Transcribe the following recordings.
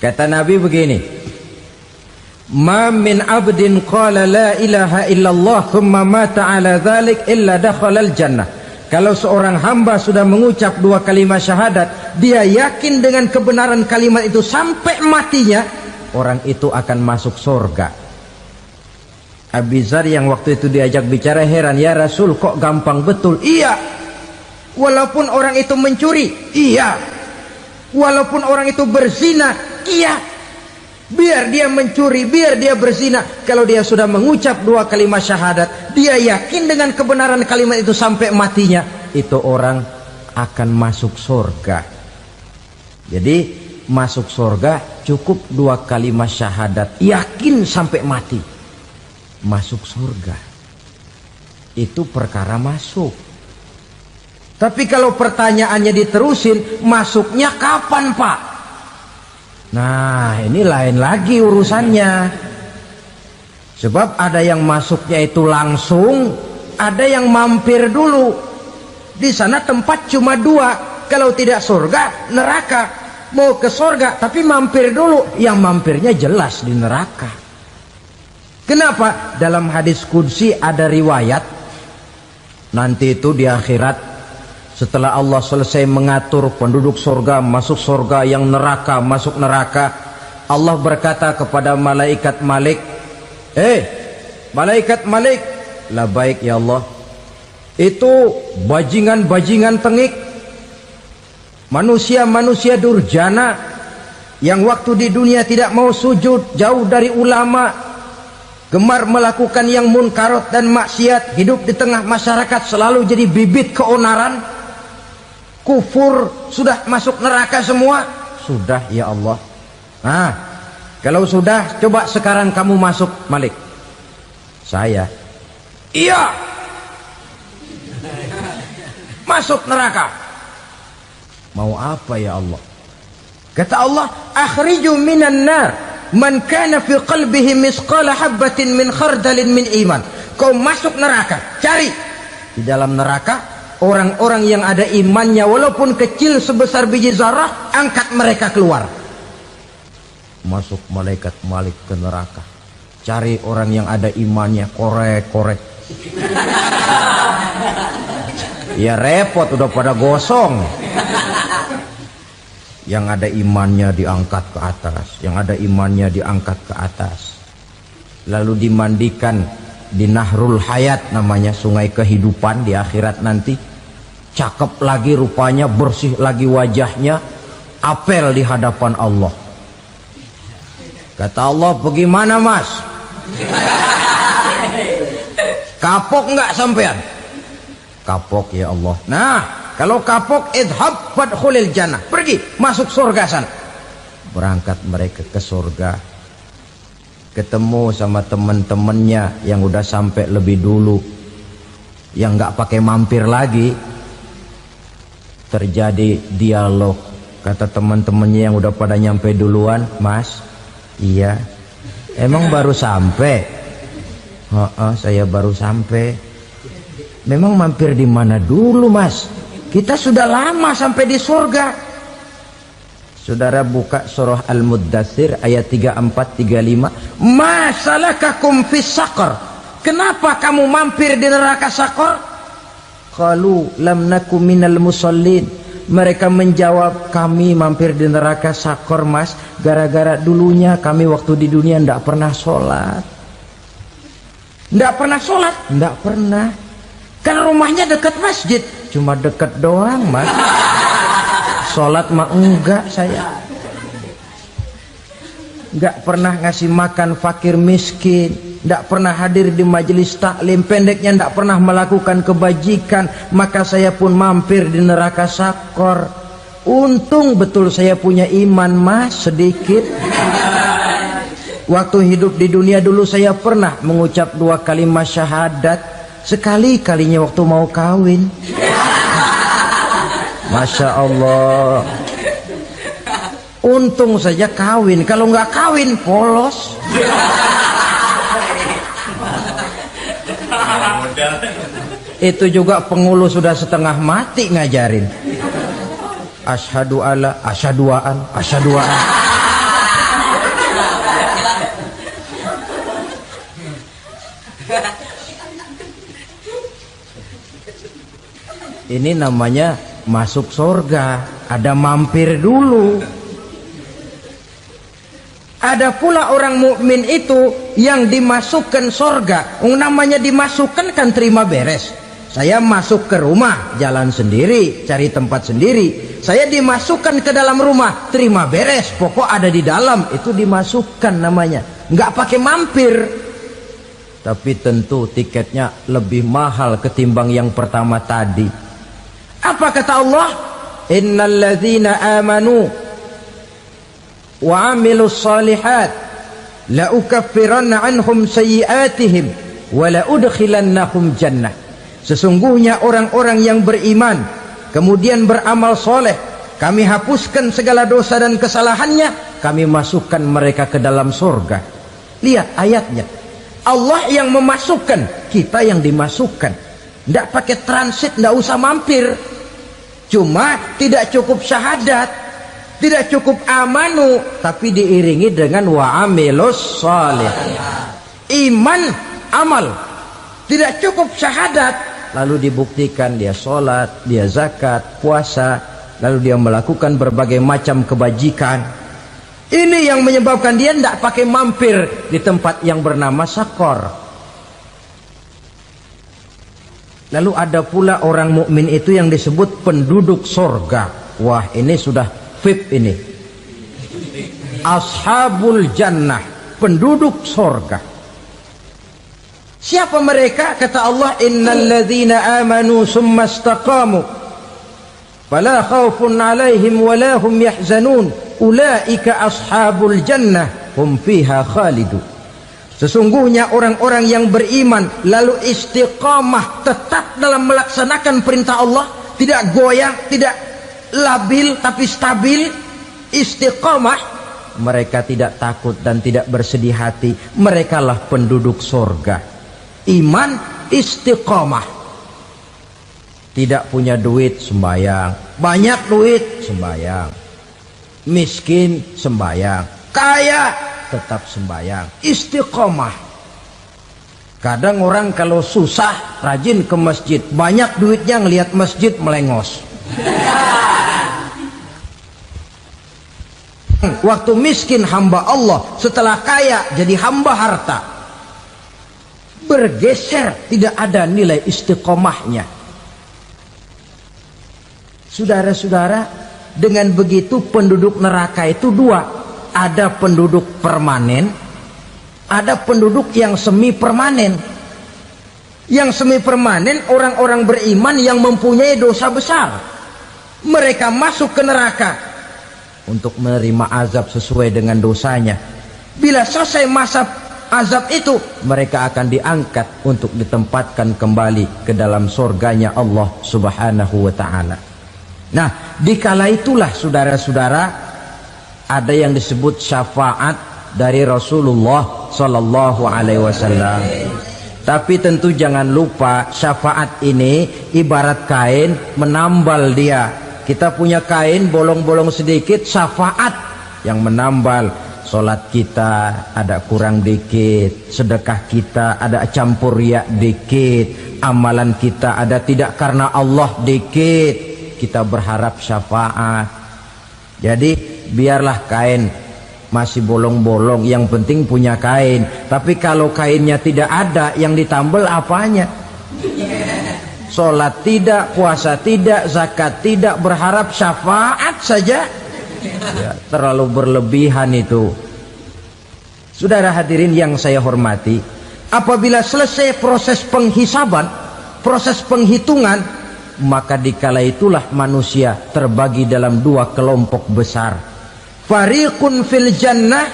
Kata Nabi begini, ma min abdin qala la ilaha illallah thumma mata ala dhalik illa dakhalal jannah. Kalau seorang hamba sudah mengucap dua kalimat syahadat, dia yakin dengan kebenaran kalimat itu sampai matinya, orang itu akan masuk surga. Abi Dzar yang waktu itu diajak bicara heran, ya Rasul kok gampang betul? Iya, walaupun orang itu mencuri, iya, walaupun orang itu berzina, iya, biar dia mencuri, biar dia berzina, kalau dia sudah mengucap dua kalimat syahadat, dia yakin dengan kebenaran kalimat itu sampai matinya, itu orang akan masuk surga. Jadi masuk surga cukup dua kalimat syahadat, yakin sampai mati, masuk surga. Itu perkara masuk. Tapi kalau pertanyaannya diterusin, masuknya kapan Pak? Nah, ini lain lagi urusannya. Sebab ada yang masuknya itu langsung, ada yang mampir dulu. Di sana tempat cuma dua, kalau tidak surga, neraka. Mau ke surga tapi mampir dulu, yang mampirnya jelas di neraka. Kenapa? Dalam hadis qudsi ada riwayat, nanti itu di akhirat, setelah Allah selesai mengatur penduduk surga masuk surga, yang neraka masuk neraka, Allah berkata kepada malaikat Malik, malaikat Malik, labaik ya Allah, itu bajingan-bajingan tengik, manusia-manusia durjana yang waktu di dunia tidak mau sujud, jauh dari ulama, gemar melakukan yang munkarat dan maksiat, hidup di tengah masyarakat selalu jadi bibit keonaran, kufur, sudah masuk neraka semua. Sudah ya Allah. Nah, kalau sudah, coba sekarang kamu masuk Malik. Saya, iya, masuk neraka. Mau apa ya Allah? Kata Allah, akhriju minan nar man kana fi qalbihi misqala habatin min khardalin min iman. Kau masuk neraka, cari di dalam neraka orang-orang yang ada imannya walaupun kecil sebesar biji zarah, angkat mereka keluar. Masuk malaikat Malik ke neraka, cari orang yang ada imannya, korek-korek. Ya repot, udah pada gosong. Yang ada imannya diangkat ke atas, yang ada imannya diangkat ke atas, lalu dimandikan di Nahrul Hayat, namanya sungai kehidupan di akhirat nanti. Cakep lagi rupanya, bersih lagi wajahnya, apel di hadapan Allah. Kata Allah, bagaimana mas? Kapok nggak sampean? Kapok ya Allah. Nah, kalau kapok, idhab fadkhulil jannah, pergi masuk surga sana. Berangkat mereka ke surga, ketemu sama teman-temannya yang udah sampai lebih dulu, yang nggak pakai mampir lagi. Terjadi dialog. Kata teman-temannya yang udah pada nyampe duluan, mas, iya, emang baru sampai? Saya baru sampai. Memang mampir di mana dulu mas? Kita sudah lama sampai di surga. Saudara buka surah Al-Muddatsir ayat 34-35. Ma salakakum fis saqar? Kenapa kamu mampir di neraka Saqar? Qalu lam naku minal musallin. Mereka menjawab, kami mampir di neraka Saqar mas, gara-gara dulunya kami waktu di dunia ndak pernah sholat. Ndak pernah sholat? Ndak pernah. Kan rumahnya dekat masjid, cuma dekat doang mas. Sholat mah enggak saya. Nggak pernah ngasih makan fakir miskin, nggak pernah hadir di majelis taklim, pendeknya nggak pernah melakukan kebajikan, maka saya pun mampir di neraka Saqar. Untung betul saya punya iman mas sedikit. Waktu hidup di dunia dulu saya pernah mengucap dua kalimat syahadat, sekali-kalinya waktu mau kawin. Masya Allah. Untung saja kawin, kalau nggak kawin polos. Itu juga pengulu sudah setengah mati ngajarin. Asyhadu alla, asyhaduan, asyhaduan. Ini namanya masuk surga, ada mampir dulu. Ada pula orang mukmin itu yang dimasukkan surga. Namanya dimasukkan kan terima beres. Saya masuk ke rumah, jalan sendiri, cari tempat sendiri. Saya dimasukkan ke dalam rumah, terima beres, pokok ada di dalam, itu dimasukkan namanya. Nggak pakai mampir. Tapi tentu tiketnya lebih mahal ketimbang yang pertama tadi. Apa kata Allah? Innal ladzina amanu wa amilus salihat la ukaffiranna anhum sayyi'atihim wa la udkhilannahum jannah. Sesungguhnya orang-orang yang beriman kemudian beramal soleh, kami hapuskan segala dosa dan kesalahannya, kami masukkan mereka ke dalam surga. Lihat ayatnya, Allah yang memasukkan, kita yang dimasukkan. Tidak pakai transit, tidak usah mampir. Cuma tidak cukup syahadat, tidak cukup amanu, tapi diiringi dengan wa amilus salih. Iman, amal. Tidak cukup syahadat, lalu dibuktikan dia sholat, dia zakat, puasa, lalu dia melakukan berbagai macam kebajikan. Ini yang menyebabkan dia tidak pakai mampir di tempat yang bernama sakor. Lalu ada pula orang mukmin itu yang disebut penduduk surga. Wah, ini sudah VIP ini. Ashabul jannah, penduduk surga. Siapa mereka? Kata Allah, innal ladzina amanu summa istaqamu fala khaufun alaihim wala hum yahzanun ulaika ashabul jannah hum fiha khalidun. Sesungguhnya orang-orang yang beriman lalu istiqamah, tetap dalam melaksanakan perintah Allah, tidak goyang, tidak labil tapi stabil, istiqamah, mereka tidak takut dan tidak bersedih hati. Merekalah penduduk surga. Iman, istiqamah. Tidak punya duit, sembahyang. Banyak duit, sembahyang. Miskin, sembahyang. Kaya, tetap sembahyang. Istiqamah. Kadang orang kalau susah rajin ke masjid, banyak duitnya ngelihat masjid melengos. Waktu miskin hamba Allah, setelah kaya jadi hamba harta. Bergeser, tidak ada nilai istiqomahnya. Saudara-saudara, dengan begitu penduduk neraka itu dua. Ada penduduk permanen, ada penduduk yang semi permanen. Yang semi permanen orang-orang beriman yang mempunyai dosa besar. Mereka masuk ke neraka untuk menerima azab sesuai dengan dosanya. Bila selesai masa azab itu, mereka akan diangkat untuk ditempatkan kembali ke dalam surganya Allah Subhanahu wa ta'ala. Nah, dikala itulah saudara-saudara, ada yang disebut syafaat dari Rasulullah Sallallahu Alaihi Wasallam. Tapi tentu jangan lupa, syafaat ini ibarat kain menambal dia. Kita punya kain bolong-bolong sedikit, syafaat yang menambal. Solat kita ada kurang dikit, sedekah kita ada campur riak dikit, amalan kita ada tidak karena Allah dikit, kita berharap syafaat. Jadi biarlah kain masih bolong-bolong, yang penting punya kain. Tapi kalau kainnya tidak ada, yang ditambal apanya? Solat tidak, puasa tidak, zakat tidak, berharap syafaat saja. Ya, terlalu berlebihan itu. Saudara hadirin yang saya hormati, apabila selesai proses penghisaban, proses penghitungan, maka dikala itulah manusia terbagi dalam dua kelompok besar. Fariqun fil jannah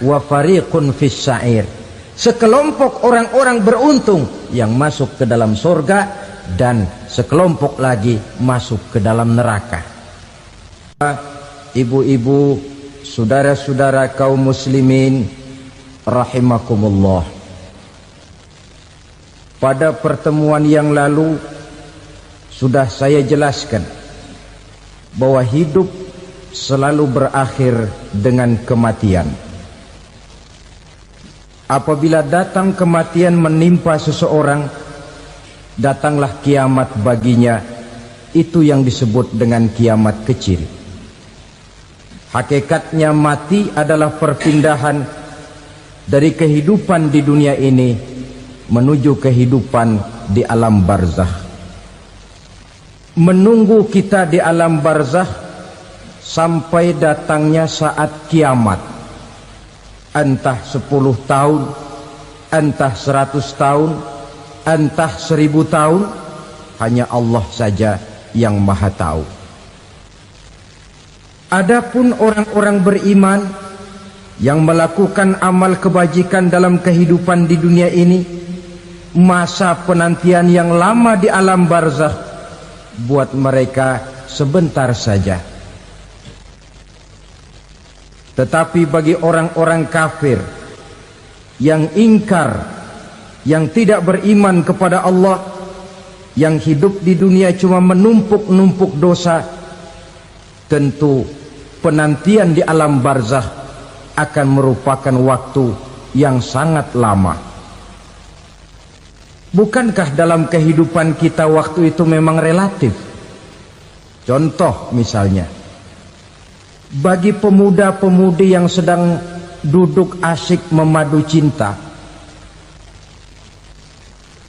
wa fariqun fis sa'ir. Sekelompok orang-orang beruntung yang masuk ke dalam surga, dan sekelompok lagi masuk ke dalam neraka. Ibu-ibu, saudara-saudara kaum muslimin rahimakumullah, pada pertemuan yang lalu sudah saya jelaskan bahwa hidup selalu berakhir dengan kematian. Apabila datang kematian menimpa seseorang, datanglah kiamat baginya, Itu yang disebut dengan kiamat kecil. Hakikatnya mati adalah perpindahan dari kehidupan di dunia ini menuju kehidupan di alam barzakh. Menunggu kita di alam barzakh sampai datangnya saat kiamat. Entah 10 tahun, entah 100 tahun, entah 1000 tahun, hanya Allah saja yang maha tahu. Adapun orang-orang beriman yang melakukan amal kebajikan dalam kehidupan di dunia ini, masa penantian yang lama di alam barzakh buat mereka sebentar saja. Tetapi bagi orang-orang kafir yang ingkar, yang tidak beriman kepada Allah, yang hidup di dunia cuma menumpuk-numpuk dosa, tentu penantian di alam barzakh akan merupakan waktu yang sangat lama. Bukankah dalam kehidupan kita waktu itu memang relatif? Contoh misalnya, bagi pemuda-pemudi yang sedang duduk asyik memadu cinta,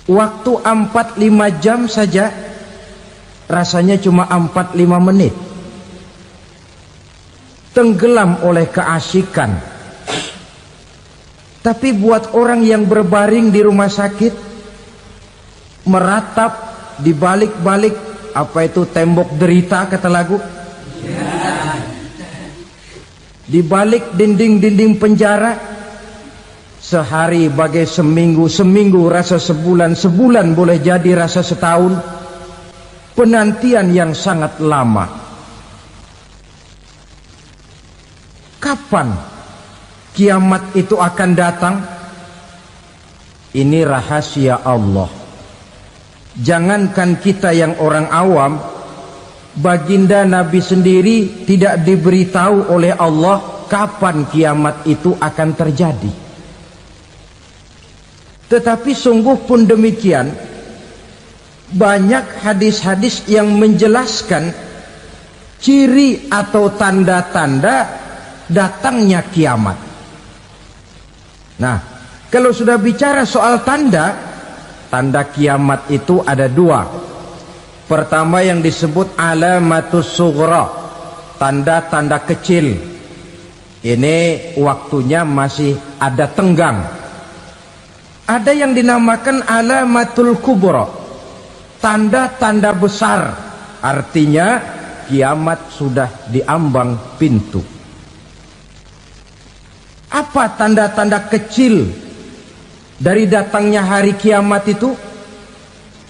waktu 4-5 jam saja rasanya cuma 4-5 menit. Tenggelam oleh keasikan. Tapi buat orang yang berbaring di rumah sakit, meratap di balik-balik apa itu tembok derita kata lagu, di balik dinding-dinding penjara, sehari bagai seminggu, seminggu rasa sebulan, sebulan boleh jadi rasa setahun. Penantian yang sangat lama. Kapan kiamat itu akan datang? Ini rahasia Allah. Jangankan kita yang orang awam, baginda Nabi sendiri tidak diberitahu oleh Allah kapan kiamat itu akan terjadi. Tetapi sungguh pun demikian, banyak hadis-hadis yang menjelaskan ciri atau tanda-tanda datangnya kiamat. Nah, kalau sudah bicara soal tanda, tanda kiamat itu ada 2. Pertama yang disebut alamatus sughra, tanda-tanda kecil. Ini waktunya masih ada tenggang. Ada yang dinamakan alamatul kubra, tanda-tanda besar. Artinya kiamat sudah diambang pintu. Apa tanda-tanda kecil dari datangnya hari kiamat itu?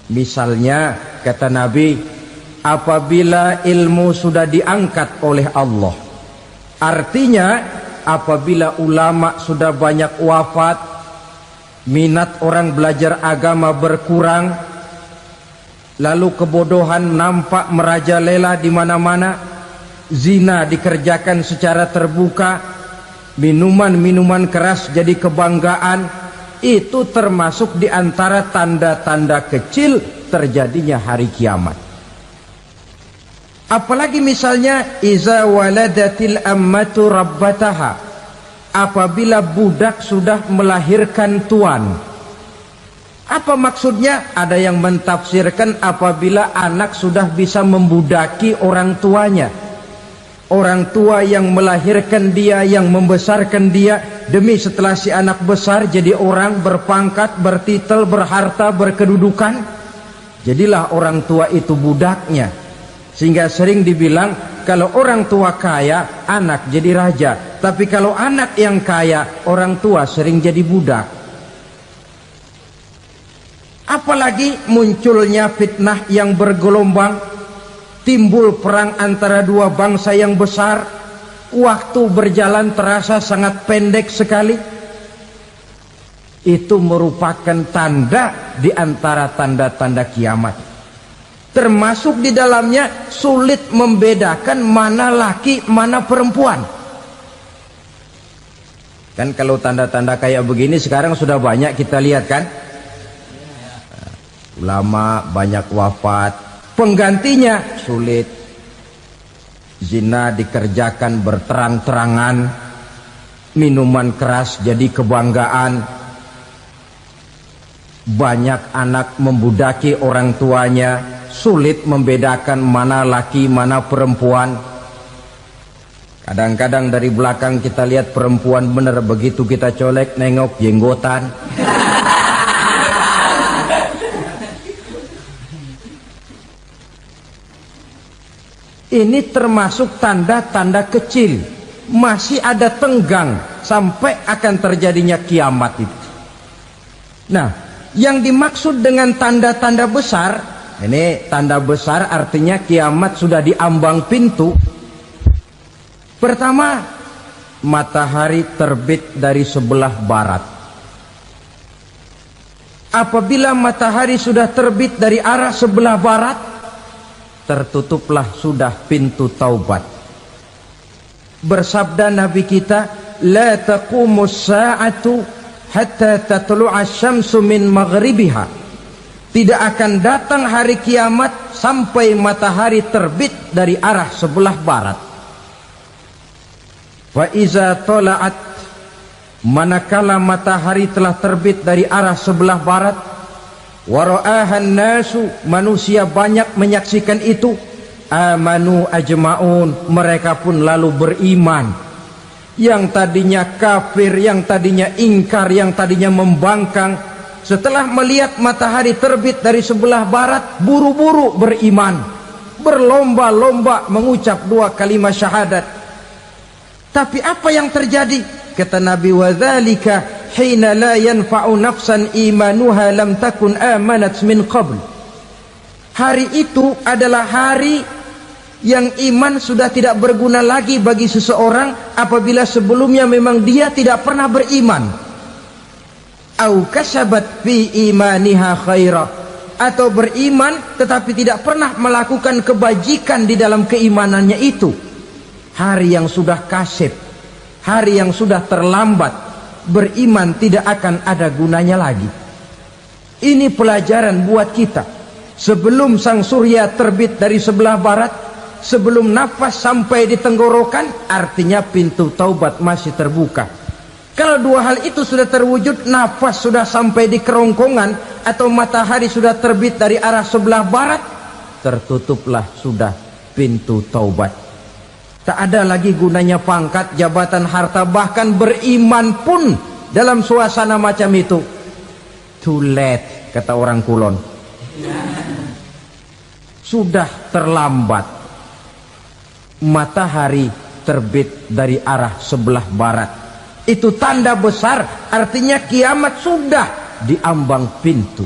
Misalnya kata Nabi, apabila ilmu sudah diangkat oleh Allah. Artinya apabila ulama sudah banyak wafat, minat orang belajar agama berkurang, lalu kebodohan nampak merajalela di mana-mana, zina dikerjakan secara terbuka, minuman-minuman keras jadi kebanggaan, itu termasuk di antara tanda-tanda kecil terjadinya hari kiamat. Apalagi misalnya iza waladatil ammatu rabbataha, apabila budak sudah melahirkan tuan. Apa maksudnya? Ada yang mentafsirkan apabila anak sudah bisa membudaki orang tuanya. Orang tua yang melahirkan dia, yang membesarkan dia, demi setelah si anak besar jadi orang berpangkat, bertitel, berharta, berkedudukan, jadilah orang tua itu budaknya. Sehingga sering dibilang kalau orang tua kaya, anak jadi raja. Tapi kalau anak yang kaya, orang tua sering jadi budak. Apalagi munculnya fitnah yang bergelombang, timbul perang antara dua bangsa yang besar, waktu berjalan terasa sangat pendek sekali. Itu merupakan tanda di antara tanda-tanda kiamat. Termasuk di dalamnya sulit membedakan mana laki, mana perempuan. Kan kalau tanda-tanda kayak begini sekarang sudah banyak kita lihat kan. Ulama banyak wafat, penggantinya sulit. Zina dikerjakan berterang-terangan, minuman keras jadi kebanggaan, banyak anak membudaki orang tuanya, sulit membedakan mana laki mana perempuan. Kadang-kadang dari belakang kita lihat perempuan bener, begitu kita colek nengok jenggotan. Ini termasuk tanda-tanda kecil, masih ada tenggang sampai akan terjadinya kiamat itu. Nah, yang dimaksud dengan tanda-tanda besar, ini tanda besar artinya kiamat sudah di ambang pintu. Pertama, matahari terbit dari sebelah barat. Apabila matahari sudah terbit dari arah sebelah barat, tertutuplah sudah pintu taubat. Bersabda Nabi kita, la taqumus sa'atu hatta tatlu'a syamsu min maghribiha. Tidak akan datang hari kiamat sampai matahari terbit dari arah sebelah barat. Wa iza tala'at, manakala matahari telah terbit dari arah sebelah barat, wara'ahan nasu, manusia banyak menyaksikan itu, amanu ajma'un, mereka pun lalu beriman. Yang tadinya kafir, yang tadinya ingkar, yang tadinya membangkang, setelah melihat matahari terbit dari sebelah barat, buru-buru beriman, berlomba-lomba mengucap 2 kalimat syahadat. Tapi apa yang terjadi? Kata Nabi, wadzalika hina la yanfa'u nafsan imanuha lam takun amanat min qabl. Hari itu adalah hari yang iman sudah tidak berguna lagi bagi seseorang apabila sebelumnya memang dia tidak pernah beriman. Au kasabat fi imaniha khaira, atau beriman tetapi tidak pernah melakukan kebajikan di dalam keimanannya itu. Hari yang sudah kasib, hari yang sudah terlambat, beriman tidak akan ada gunanya lagi. Ini pelajaran buat kita. Sebelum sang surya terbit dari sebelah barat, sebelum nafas sampai di tenggorokan, artinya pintu taubat masih terbuka. Kalau 2 hal itu sudah terwujud, nafas sudah sampai di kerongkongan atau matahari sudah terbit dari arah sebelah barat, tertutuplah sudah pintu taubat. Tak ada lagi gunanya pangkat, jabatan, harta, bahkan beriman pun dalam suasana macam itu. Too late, kata orang Kulon. Sudah terlambat. Matahari terbit dari arah sebelah barat. Itu tanda besar, artinya kiamat sudah di ambang pintu.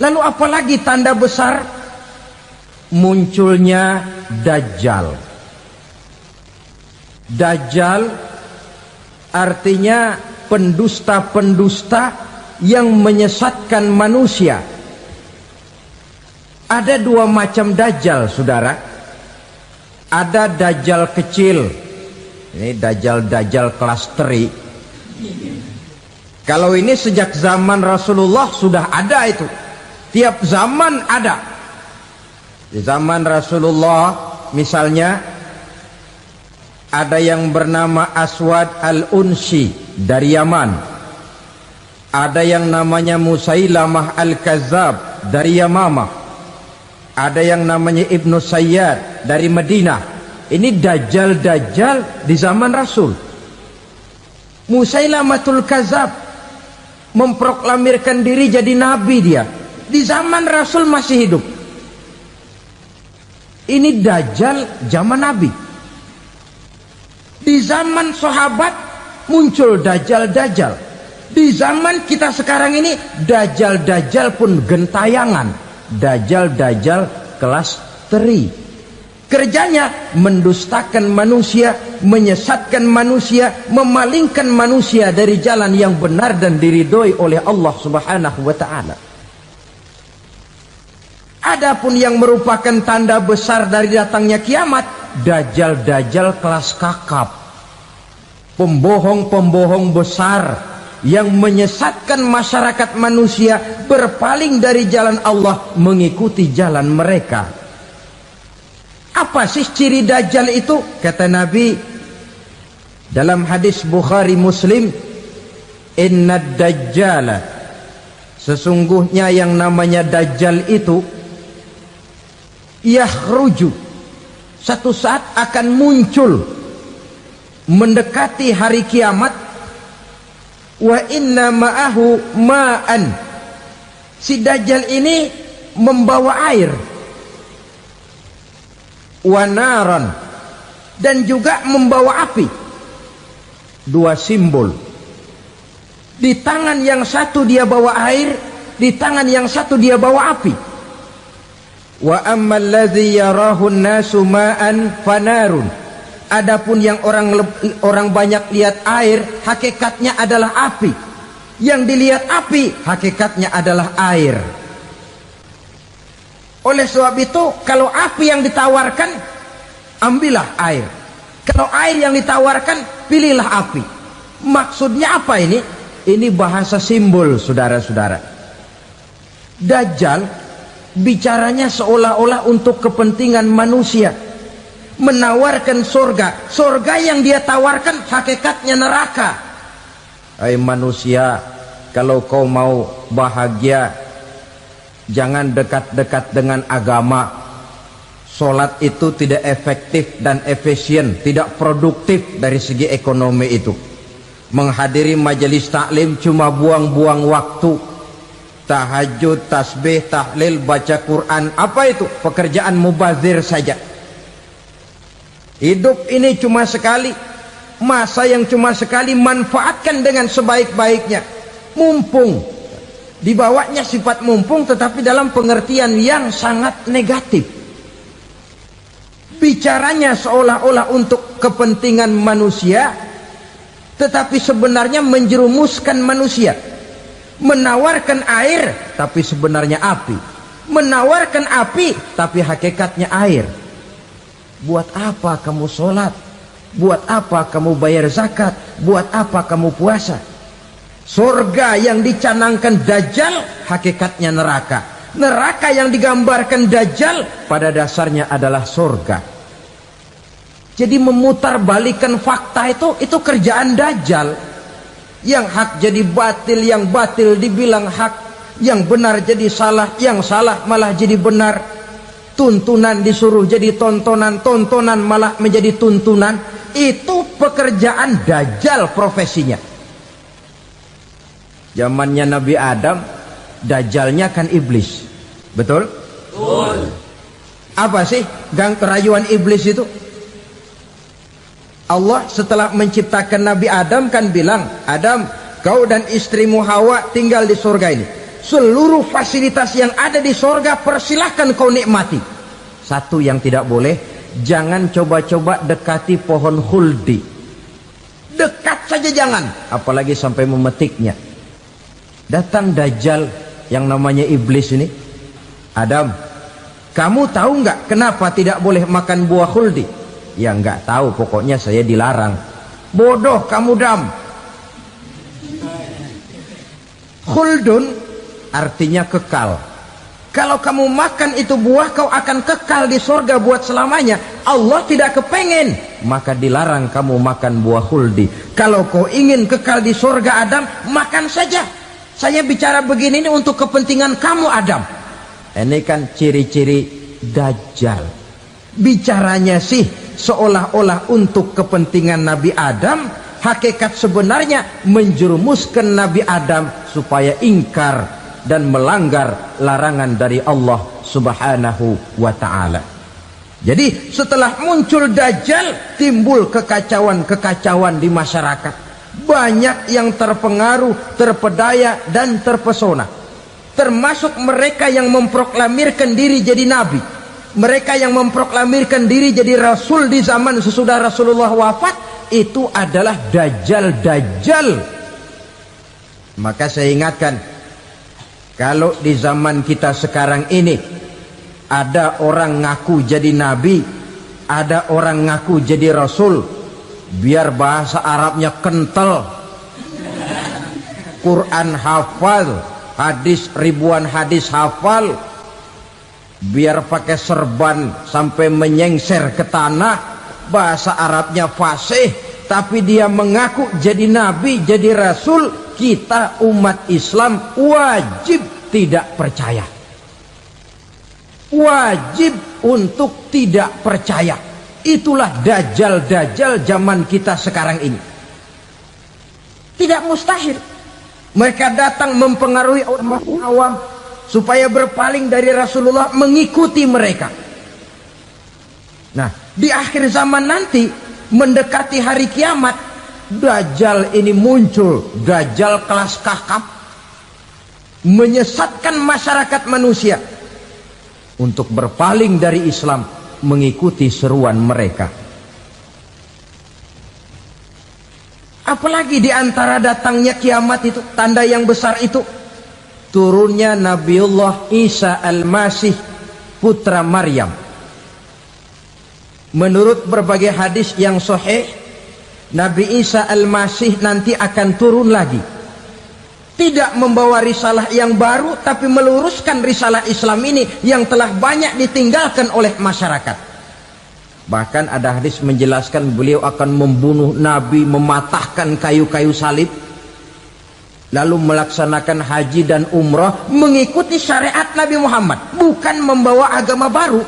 Lalu apalagi tanda besar? Munculnya Dajjal. Dajjal artinya pendusta-pendusta yang menyesatkan manusia. Ada 2 macam Dajjal, saudara. Ada Dajjal kecil. Ini Dajjal kelas teri. Kalau ini sejak zaman Rasulullah sudah ada itu. Tiap zaman ada. Di zaman Rasulullah misalnya ada yang bernama Aswad al-Unsi dari Yaman. Ada yang namanya Musailamah al-Kazzab dari Yamamah. Ada yang namanya Ibnu Sayyad dari Madinah. Ini Dajjal di zaman Rasul. Musailamatul Kazzab memproklamirkan diri jadi nabi dia. Di zaman Rasul masih hidup. Ini Dajjal zaman Nabi. Di zaman sahabat muncul Dajjal. Di zaman kita sekarang ini Dajjal pun gentayangan. Dajjal kelas teri. Kerjanya mendustakan manusia, menyesatkan manusia, memalingkan manusia dari jalan yang benar dan diridhoi oleh Allah Subhanahu wa ta'ala. Adapun yang merupakan tanda besar dari datangnya kiamat, Dajjal kelas kakap. Pembohong-pembohong besar yang menyesatkan masyarakat manusia berpaling dari jalan Allah mengikuti jalan mereka. Apa sih ciri Dajjal itu? Kata Nabi dalam hadis Bukhari Muslim, inna dajjala, sesungguhnya yang namanya Dajjal itu yakhruju, satu saat akan muncul mendekati hari kiamat, wa inna ma'ahu ma'an, si Dajjal ini membawa air, wa naran, dan juga membawa api. Dua simbol. Di tangan yang satu dia bawa air, di tangan yang satu dia bawa api. Wa ammal ladzi yarahu an-nasu ma'an fanarun. Adapun yang orang banyak lihat air, hakikatnya adalah api. Yang dilihat api, hakikatnya adalah air. Oleh sebab itu, kalau api yang ditawarkan, ambillah air. Kalau air yang ditawarkan, pilihlah api. Maksudnya apa ini? Ini bahasa simbol, saudara-saudara. Dajjal bicaranya seolah-olah untuk kepentingan manusia, menawarkan surga. Surga yang dia tawarkan hakikatnya neraka. Hai manusia, kalau kau mau bahagia, jangan dekat-dekat dengan agama. Sholat itu tidak efektif dan efisien, tidak produktif dari segi ekonomi itu. Menghadiri majelis taklim cuma buang-buang waktu. Tahajud, tasbih, tahlil, baca Quran, apa itu? Pekerjaan mubazir saja. Hidup ini cuma sekali, masa yang cuma sekali, manfaatkan dengan sebaik-baiknya. Mumpung, dibawanya sifat mumpung tetapi dalam pengertian yang sangat negatif. Bicaranya seolah-olah untuk kepentingan manusia, tetapi sebenarnya menjerumuskan manusia. Menawarkan air, tapi sebenarnya api. Menawarkan api, tapi hakikatnya air. Buat apa kamu sholat? Buat apa kamu bayar zakat? Buat apa kamu puasa? Surga yang dicanangkan Dajjal, hakikatnya neraka. Neraka yang digambarkan Dajjal, pada dasarnya adalah surga. Jadi memutarbalikan fakta itu kerjaan Dajjal. Yang hak jadi batil, yang batil dibilang hak, yang benar jadi salah, yang salah malah jadi benar. Tuntunan disuruh jadi tontonan, tontonan malah menjadi tuntunan. Itu pekerjaan Dajjal profesinya. Zamannya Nabi Adam, Dajjalnya kan iblis. Betul? Betul. Apa sih gang kerayuan iblis itu? Allah setelah menciptakan Nabi Adam kan bilang, Adam, kau dan istrimu Hawa tinggal di surga ini. Seluruh fasilitas yang ada di surga persilahkan kau nikmati. Satu yang tidak boleh, jangan coba-coba dekati pohon khuldi. Dekat saja jangan, apalagi sampai memetiknya. Datang Dajjal yang namanya iblis ini. Adam, kamu tahu nggak kenapa tidak boleh makan buah khuldi? Ya nggak tahu, pokoknya saya dilarang. Bodoh kamu Dam. Khuldun artinya kekal. Kalau kamu makan itu buah, kau akan kekal di surga buat selamanya. Allah tidak kepengen, maka dilarang kamu makan buah khuldi. Kalau kau ingin kekal di surga Adam, makan saja. Saya bicara begini ini untuk kepentingan kamu Adam. Ini kan ciri-ciri Dajjal. Bicaranya sih seolah-olah untuk kepentingan Nabi Adam, hakikat sebenarnya menjerumuskan Nabi Adam supaya ingkar dan melanggar larangan dari Allah Subhanahu wa ta'ala. Jadi setelah muncul Dajjal, timbul kekacauan-kekacauan di masyarakat. Banyak yang terpengaruh, terpedaya dan terpesona. Termasuk mereka yang memproklamirkan diri jadi nabi. Mereka yang memproklamirkan diri jadi rasul di zaman sesudah Rasulullah wafat, itu adalah Dajjal-Dajjal. Maka saya ingatkan, kalau di zaman kita sekarang ini ada orang ngaku jadi nabi, ada orang ngaku jadi rasul, biar bahasa Arabnya kental, Quran hafal, hadis ribuan hadis hafal, biar pakai serban sampai menyengser ke tanah, bahasa Arabnya fasih, tapi dia mengaku jadi nabi, jadi rasul. Kita umat Islam wajib tidak percaya, wajib untuk tidak percaya. Itulah dajjal-dajjal zaman kita sekarang ini. Tidak mustahil mereka datang mempengaruhi orang awam supaya berpaling dari Rasulullah, mengikuti mereka. Nah, di akhir zaman nanti, mendekati hari kiamat, dajjal ini muncul, dajjal kelas kakap, menyesatkan masyarakat manusia untuk berpaling dari Islam, mengikuti seruan mereka. Apalagi di antara datangnya kiamat itu, tanda yang besar itu, turunnya Nabiullah Isa Al-Masih, putra Maryam. Menurut berbagai hadis yang sahih, Nabi Isa Al-Masih nanti akan turun lagi, tidak membawa risalah yang baru, tapi meluruskan risalah Islam ini yang telah banyak ditinggalkan oleh masyarakat. Bahkan ada hadis menjelaskan beliau akan membunuh Nabi, mematahkan kayu-kayu salib, lalu melaksanakan haji dan umrah mengikuti syariat Nabi Muhammad, bukan membawa agama baru.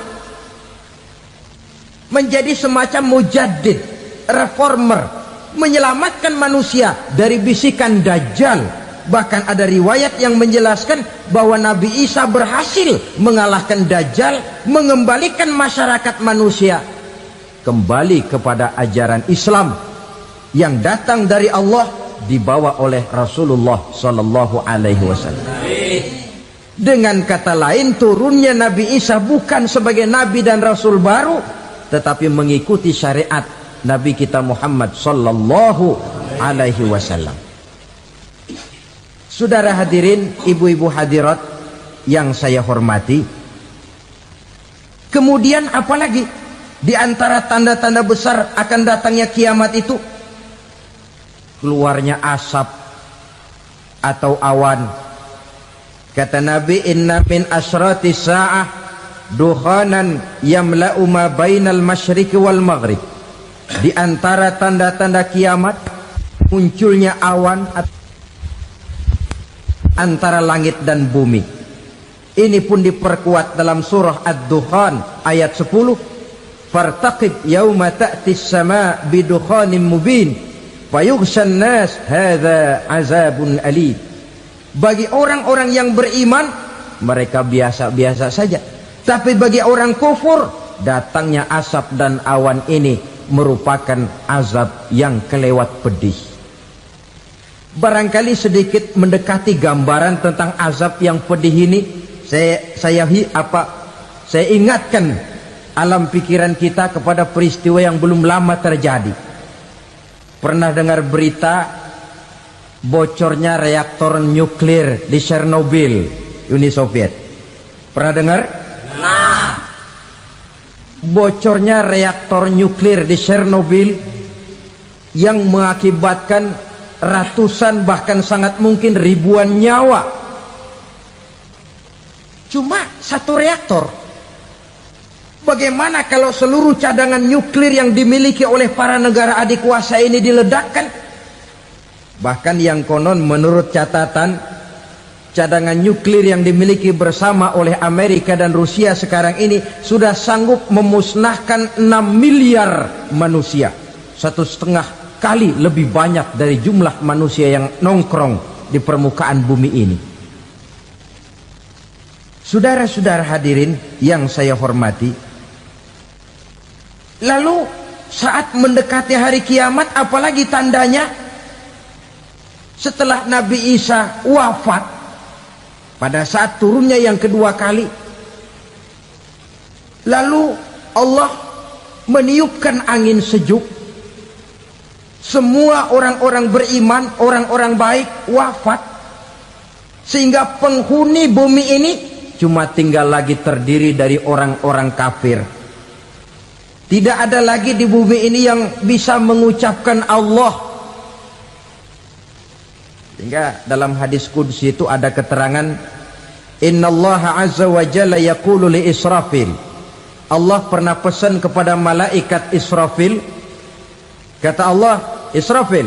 Menjadi semacam mujaddid, reformer, menyelamatkan manusia dari bisikan dajjal. Bahkan ada riwayat yang menjelaskan bahwa Nabi Isa berhasil mengalahkan dajjal, mengembalikan masyarakat manusia kembali kepada ajaran Islam yang datang dari Allah, dibawa oleh Rasulullah Sallallahu Alaihi Wasallam. Dengan kata lain, turunnya Nabi Isa bukan sebagai Nabi dan Rasul baru, tetapi mengikuti syariat Nabi kita Muhammad Sallallahu Alaihi Wasallam. Saudara hadirin, ibu-ibu hadirat yang saya hormati, kemudian apalagi di antara tanda-tanda besar akan datangnya kiamat itu? Keluarnya asap atau awan. Kata Nabi, inna min asratis sa'ah dukhanan yamla'u ma bainal masyriqi wal maghrib. Di antara tanda-tanda kiamat, munculnya awan antara langit dan bumi. Ini pun diperkuat dalam surah Ad-Dukhan ayat 10. Fartaqib yawma ta'tis sama bidukhanin mubin fayughshan nas hadza azabun alim. Bagi orang-orang yang beriman, mereka biasa-biasa saja, tapi bagi orang kufur, datangnya asap dan awan ini merupakan azab yang kelewat pedih. Barangkali sedikit mendekati gambaran tentang azab yang pedih ini, saya ingatkan alam pikiran kita kepada peristiwa yang belum lama terjadi. Pernah dengar berita bocornya reaktor nuklir di Chernobyl, Uni Soviet? Pernah dengar? Nah, bocornya reaktor nuklir di Chernobyl yang mengakibatkan ratusan, bahkan sangat mungkin ribuan nyawa. Cuma satu reaktor. Bagaimana kalau seluruh cadangan nuklir yang dimiliki oleh para negara adik kuasa ini diledakkan? Bahkan yang konon menurut catatan, cadangan nuklir yang dimiliki bersama oleh Amerika dan Rusia sekarang ini sudah sanggup memusnahkan 6 miliar manusia. 1,5 kali lebih banyak dari jumlah manusia yang nongkrong di permukaan bumi ini. Saudara-saudara hadirin yang saya hormati, lalu saat mendekati hari kiamat, apalagi tandanya? Setelah Nabi Isa wafat, pada saat turunnya yang kedua kali, lalu Allah meniupkan angin sejuk. Semua orang-orang beriman, orang-orang baik wafat, sehingga penghuni bumi ini cuma tinggal lagi terdiri dari orang-orang kafir. Tidak ada lagi di bumi ini yang bisa mengucapkan Allah. Sehingga dalam hadis qudsi itu ada keterangan, innallaha azza wa jalla yaqulu li Israfil. Allah pernah pesan kepada malaikat Israfil, kata Allah, Israfil,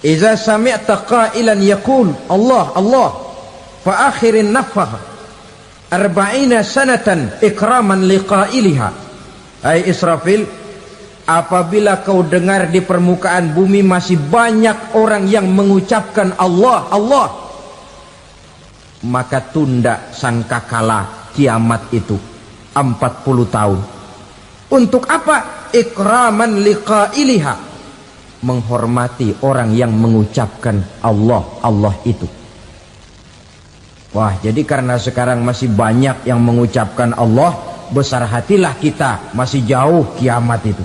idza sami'ta qailan yaqul Allah Allah fa akhirin nafakh 40 sanatan ikraman liqailiha. Hai Israfil, apabila kau dengar di permukaan bumi masih banyak orang yang mengucapkan Allah Allah, maka tunda sangkakala kiamat itu 40 tahun. Untuk apa? Ikraman liqailiha, menghormati orang yang mengucapkan Allah Allah itu. Wah, jadi karena sekarang masih banyak yang mengucapkan Allah, besar hatilah kita, masih jauh kiamat itu.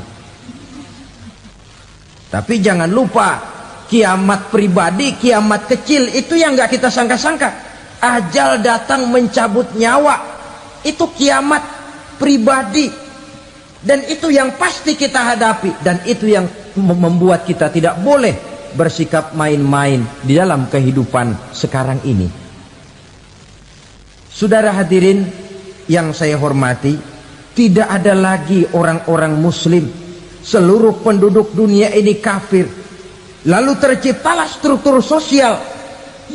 Tapi jangan lupa, kiamat pribadi, kiamat kecil itu yang nggak kita sangka-sangka. Ajal datang mencabut nyawa, itu kiamat pribadi, dan itu yang pasti kita hadapi, dan itu yang membuat kita tidak boleh bersikap main-main di dalam kehidupan sekarang ini. Saudara hadirin yang saya hormati, tidak ada lagi orang-orang muslim. Seluruh penduduk dunia ini kafir. Lalu terciptalah struktur sosial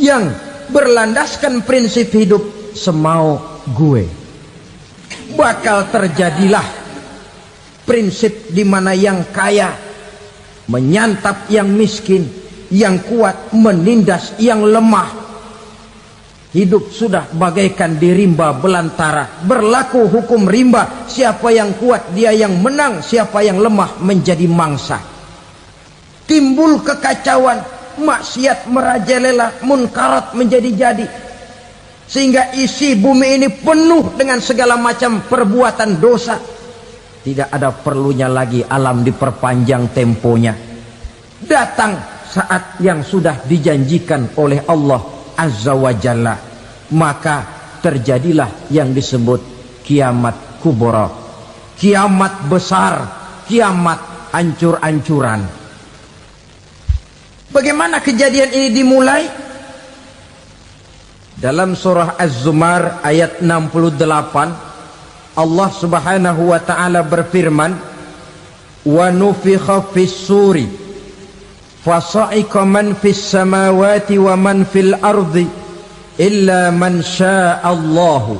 yang berlandaskan prinsip hidup semau gue. Bakal terjadilah prinsip di mana yang kaya menyantap yang miskin, yang kuat menindas yang lemah. Hidup sudah bagaikan di rimba belantara, berlaku hukum rimba, siapa yang kuat dia yang menang, siapa yang lemah menjadi mangsa. Timbul kekacauan, maksiat merajalela, munkarat menjadi-jadi, sehingga isi bumi ini penuh dengan segala macam perbuatan dosa. Tidak ada perlunya lagi alam diperpanjang temponya. Datang saat yang sudah dijanjikan oleh Allah Azza wa Jalla, maka terjadilah yang disebut kiamat kubra, kiamat besar, kiamat ancur-ancuran. Bagaimana kejadian ini dimulai? Dalam surah Az-Zumar ayat 68, Allah Subhanahu wa taala berfirman, wa nufikha fis-suri fasa'iqa man fis samawati wa man fil ardi illa man sya'allahu.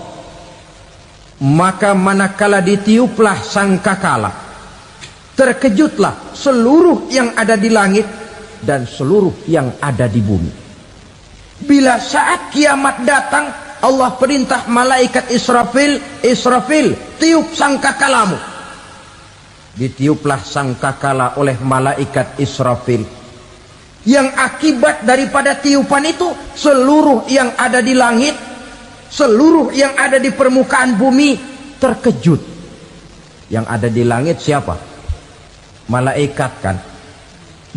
Maka manakala ditiuplah sangkakala, terkejutlah seluruh yang ada di langit dan seluruh yang ada di bumi. Bila saat kiamat datang, Allah perintah malaikat Israfil, Israfil, tiup sangkakalamu. Ditiuplah sangkakala oleh malaikat Israfil. Yang akibat daripada tiupan itu, seluruh yang ada di langit, seluruh yang ada di permukaan bumi terkejut. Yang ada di langit siapa? Malaikat kan.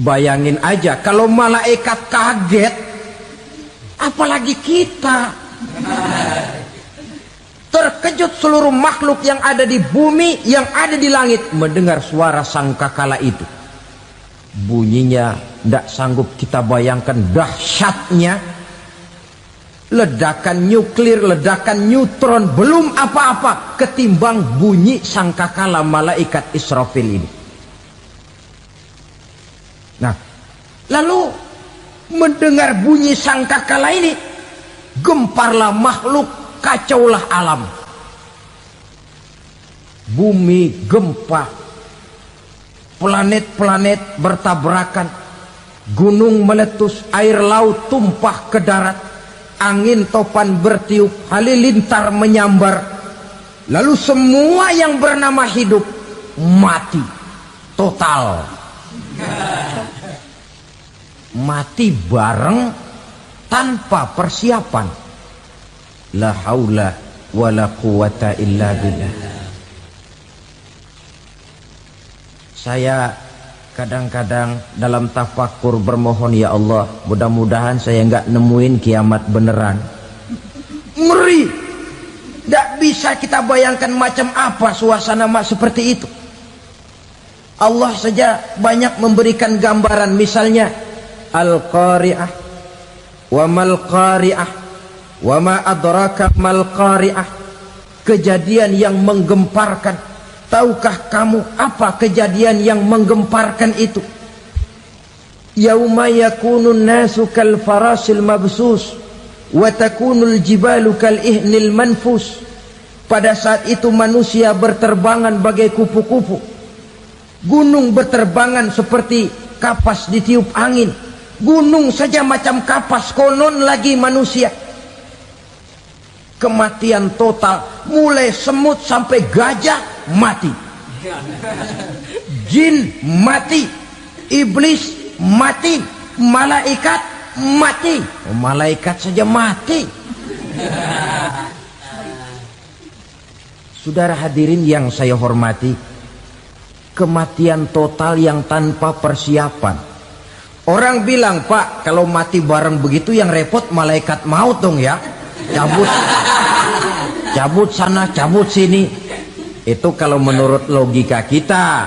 Bayangin aja kalau malaikat kaget, apalagi kita. Terkejut seluruh makhluk yang ada di bumi, yang ada di langit mendengar suara sangkakala itu. Bunyinya tidak sanggup kita bayangkan dahsyatnya. Ledakan nuklir, ledakan neutron, belum apa-apa ketimbang bunyi sangkakala malaikat Israfil ini. Nah, lalu mendengar bunyi sangkakala ini, gemparlah makhluk, kacaulah alam. Bumi gempa, planet-planet bertabrakan, gunung meletus, air laut tumpah ke darat, angin topan bertiup, halilintar menyambar. Lalu semua yang bernama hidup mati total. Mati bareng tanpa persiapan. La haula wala quwata illa billah. Saya kadang-kadang dalam tafakur bermohon, ya Allah, mudah-mudahan saya nggak nemuin kiamat beneran. Ngeri, nggak bisa kita bayangkan macam apa suasana seperti itu. Allah saja banyak memberikan gambaran, misalnya Al-Qari'ah, Wa mal qari'ah, wa ma adraka mal qari'ah. Kejadian yang menggemparkan. Tahukah kamu apa kejadian yang menggemparkan itu? Yauma yakunun nasu kal farasil mabsus wa takunul jibalu kal ihnil manfus. Pada saat itu manusia berterbangan bagai kupu-kupu, gunung berterbangan seperti kapas ditiup angin. Gunung saja macam kapas, konon lagi manusia. Kematian total, mulai semut sampai gajah mati, jin mati, iblis mati, malaikat mati. Oh, malaikat saja mati. Saudara hadirin yang saya hormati, kematian total yang tanpa persiapan. Orang bilang, Pak, kalau mati bareng begitu yang repot malaikat maut dong ya. Cabut sana, cabut sini. Itu kalau menurut logika kita,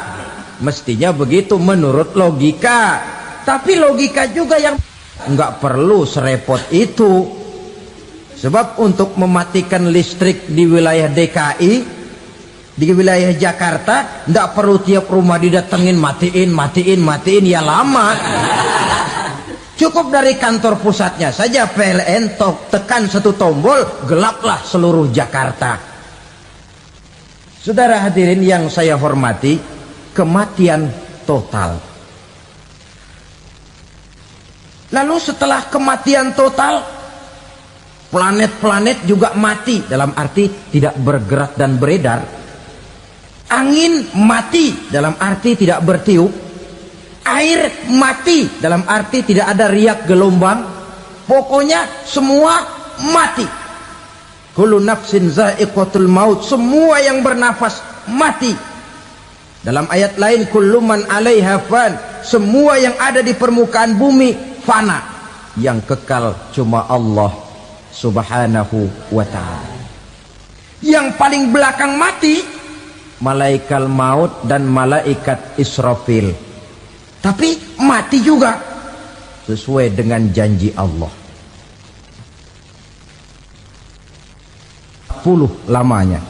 mestinya begitu menurut logika. Tapi logika juga yang nggak perlu serepot itu. Sebab untuk mematikan listrik di wilayah DKI, di wilayah Jakarta, nggak perlu tiap rumah didatengin matiin, ya lama. Cukup dari kantor pusatnya saja PLN tekan satu tombol, gelaplah seluruh Jakarta. Saudara hadirin yang saya hormati, kematian total. Lalu setelah kematian total, planet-planet juga mati, dalam arti tidak bergerak dan beredar. Angin mati, dalam arti tidak bertiup. Air mati, dalam arti tidak ada riak gelombang. Pokoknya semua mati. Kullu nafsin za'iqatul maut, semua yang bernafas mati. Dalam ayat lain, kullu man 'alaiha fan, semua yang ada di permukaan bumi fana. Yang kekal cuma Allah Subhanahu wa ta'ala. Yang paling belakang mati malaikat maut dan malaikat Israfil. Tapi mati juga sesuai dengan janji Allah. 40 lamanya.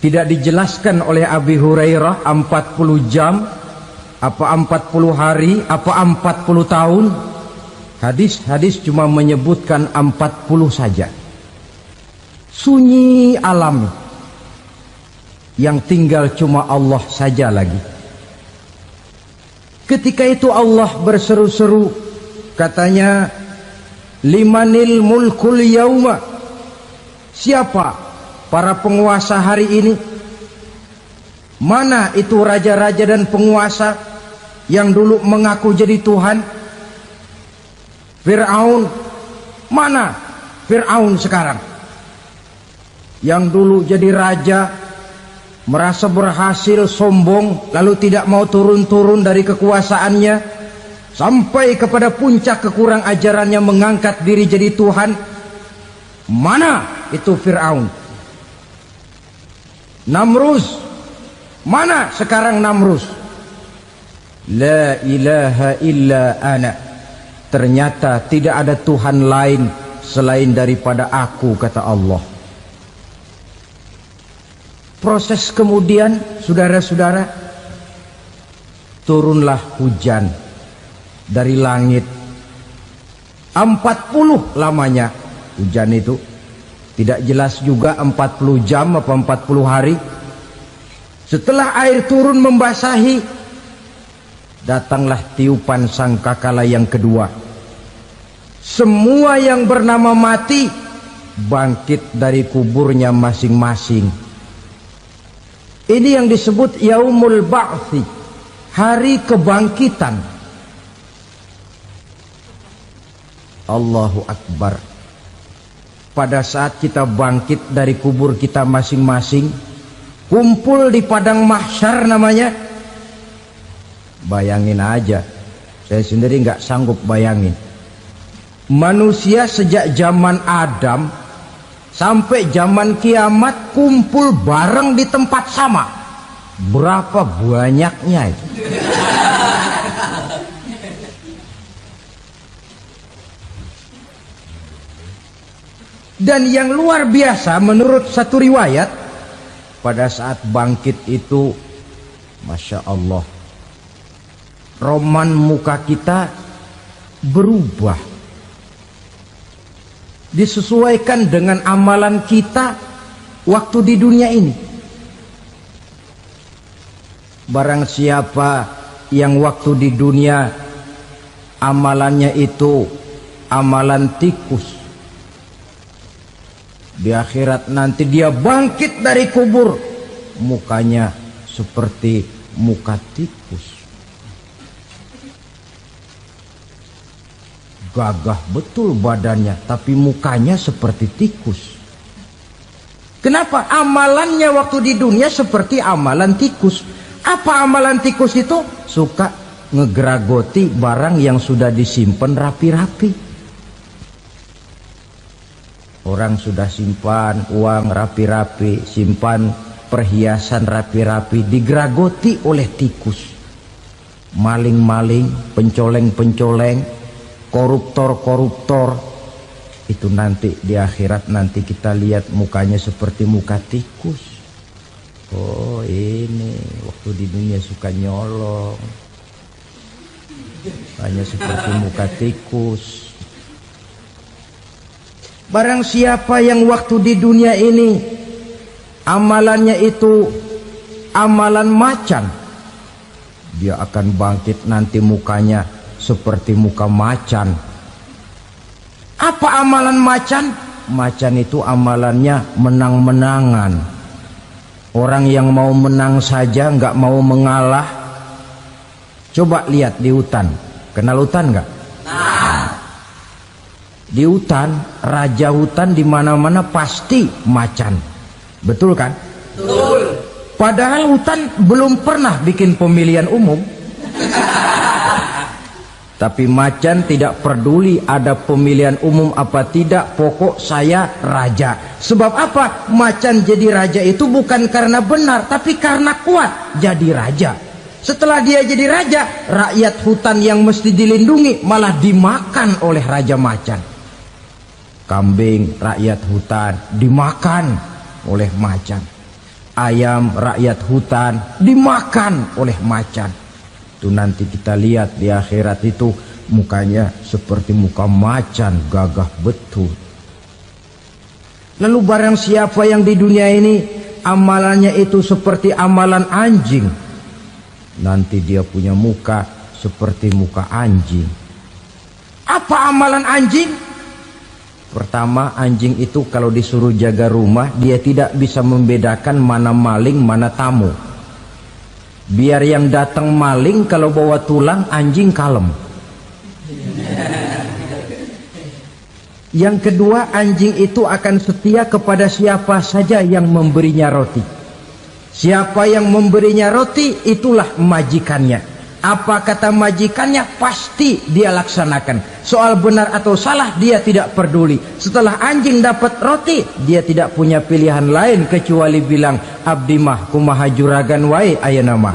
Tidak dijelaskan oleh Abi Hurairah 40 jam, apa 40 hari, apa 40 tahun. Hadis-hadis cuma menyebutkan 40 saja. Sunyi alam yang tinggal cuma Allah saja lagi. Ketika itu Allah berseru-seru, katanya, limanil mulkul yauma, siapa para penguasa hari ini? Mana itu raja-raja dan penguasa yang dulu mengaku jadi Tuhan? Fir'aun, mana Fir'aun sekarang? Yang dulu jadi raja, merasa berhasil, sombong, lalu tidak mau turun-turun dari kekuasaannya, sampai kepada puncak kekurang ajarannya mengangkat diri jadi Tuhan. Mana itu Fir'aun? Namrus, mana sekarang Namrus? La ilaha illa ana, ternyata tidak ada Tuhan lain selain daripada aku, kata Allah. Proses kemudian, saudara-saudara, turunlah hujan dari langit. 40 lamanya hujan itu. Tidak jelas juga 40 jam apa 40 hari. Setelah air turun membasahi, datanglah tiupan sangkakala yang kedua. Semua yang bernama mati bangkit dari kuburnya masing-masing. Ini yang disebut Yaumul Ba'thi, hari kebangkitan. Allahu Akbar. Pada saat kita bangkit dari kubur kita masing-masing, kumpul di padang mahsyar namanya. Bayangin aja, saya sendiri nggak sanggup bayangin. Manusia sejak zaman Adam sampai zaman kiamat kumpul bareng di tempat sama. Berapa banyaknya itu? Dan yang luar biasa menurut satu riwayat, pada saat bangkit itu, Masya Allah, roman muka kita berubah, disesuaikan dengan amalan kita waktu di dunia ini. Barang siapa yang waktu di dunia amalannya itu amalan tikus, di akhirat nanti dia bangkit dari kubur, mukanya seperti muka tikus. Gagah betul badannya, tapi mukanya seperti tikus. Kenapa? Amalannya waktu di dunia seperti amalan tikus. Apa amalan tikus itu? Suka ngegeragoti barang yang sudah disimpan rapi-rapi. Orang sudah simpan uang rapi-rapi, simpan perhiasan rapi-rapi, digeragoti oleh tikus. Maling-maling, pencoleng-pencoleng, koruptor-koruptor, itu nanti di akhirat nanti kita lihat mukanya seperti muka tikus. Oh, ini waktu di dunia suka nyolong, hanya seperti muka tikus. Barang siapa yang waktu di dunia ini amalannya itu amalan macan, dia akan bangkit nanti mukanya seperti muka macan. Apa amalan macan? Macan itu amalannya menang-menangan. Orang yang mau menang saja nggak mau mengalah. Coba lihat di hutan. Kenal hutan nggak? Di hutan, raja hutan di mana-mana pasti macan. Betul kan? Betul. Padahal hutan belum pernah bikin pemilihan umum. Tapi macan tidak peduli ada pemilihan umum apa tidak, pokok saya raja. Sebab apa? Macan jadi raja itu bukan karena benar, tapi karena kuat jadi raja. Setelah dia jadi raja, rakyat hutan yang mesti dilindungi malah dimakan oleh raja macan. Kambing rakyat hutan dimakan oleh macan. Ayam rakyat hutan dimakan oleh macan. Itu nanti kita lihat di akhirat itu mukanya seperti muka macan, gagah betul. Lalu barang siapa yang di dunia ini amalannya itu seperti amalan anjing, nanti dia punya muka seperti muka anjing. Apa amalan anjing? Pertama, anjing itu kalau disuruh jaga rumah, dia tidak bisa membedakan mana maling, mana tamu. Biar yang datang maling, kalau bawa tulang, anjing kalem. Yang kedua, anjing itu akan setia kepada siapa saja yang memberinya roti. Siapa yang memberinya roti, itulah majikannya. Apa kata majikannya, pasti dia laksanakan. Soal benar atau salah, dia tidak peduli. Setelah anjing dapat roti, dia tidak punya pilihan lain kecuali bilang, abdi mah kumaha juragan wae ayeuna mah.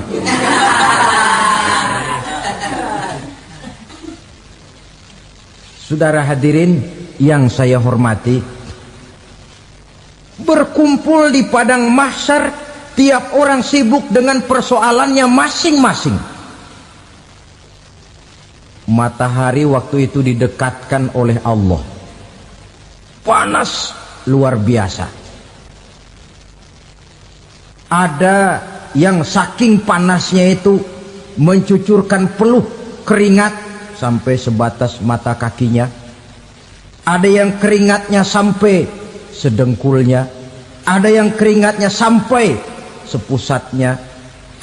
Saudara hadirin yang saya hormati, berkumpul di padang mahsyar, tiap orang sibuk dengan persoalannya masing-masing. Matahari waktu itu didekatkan oleh Allah, panas luar biasa. Ada yang saking panasnya itu mencucurkan peluh keringat sampai sebatas mata kakinya. Ada yang keringatnya sampai sedengkulnya, ada yang keringatnya sampai sepusatnya,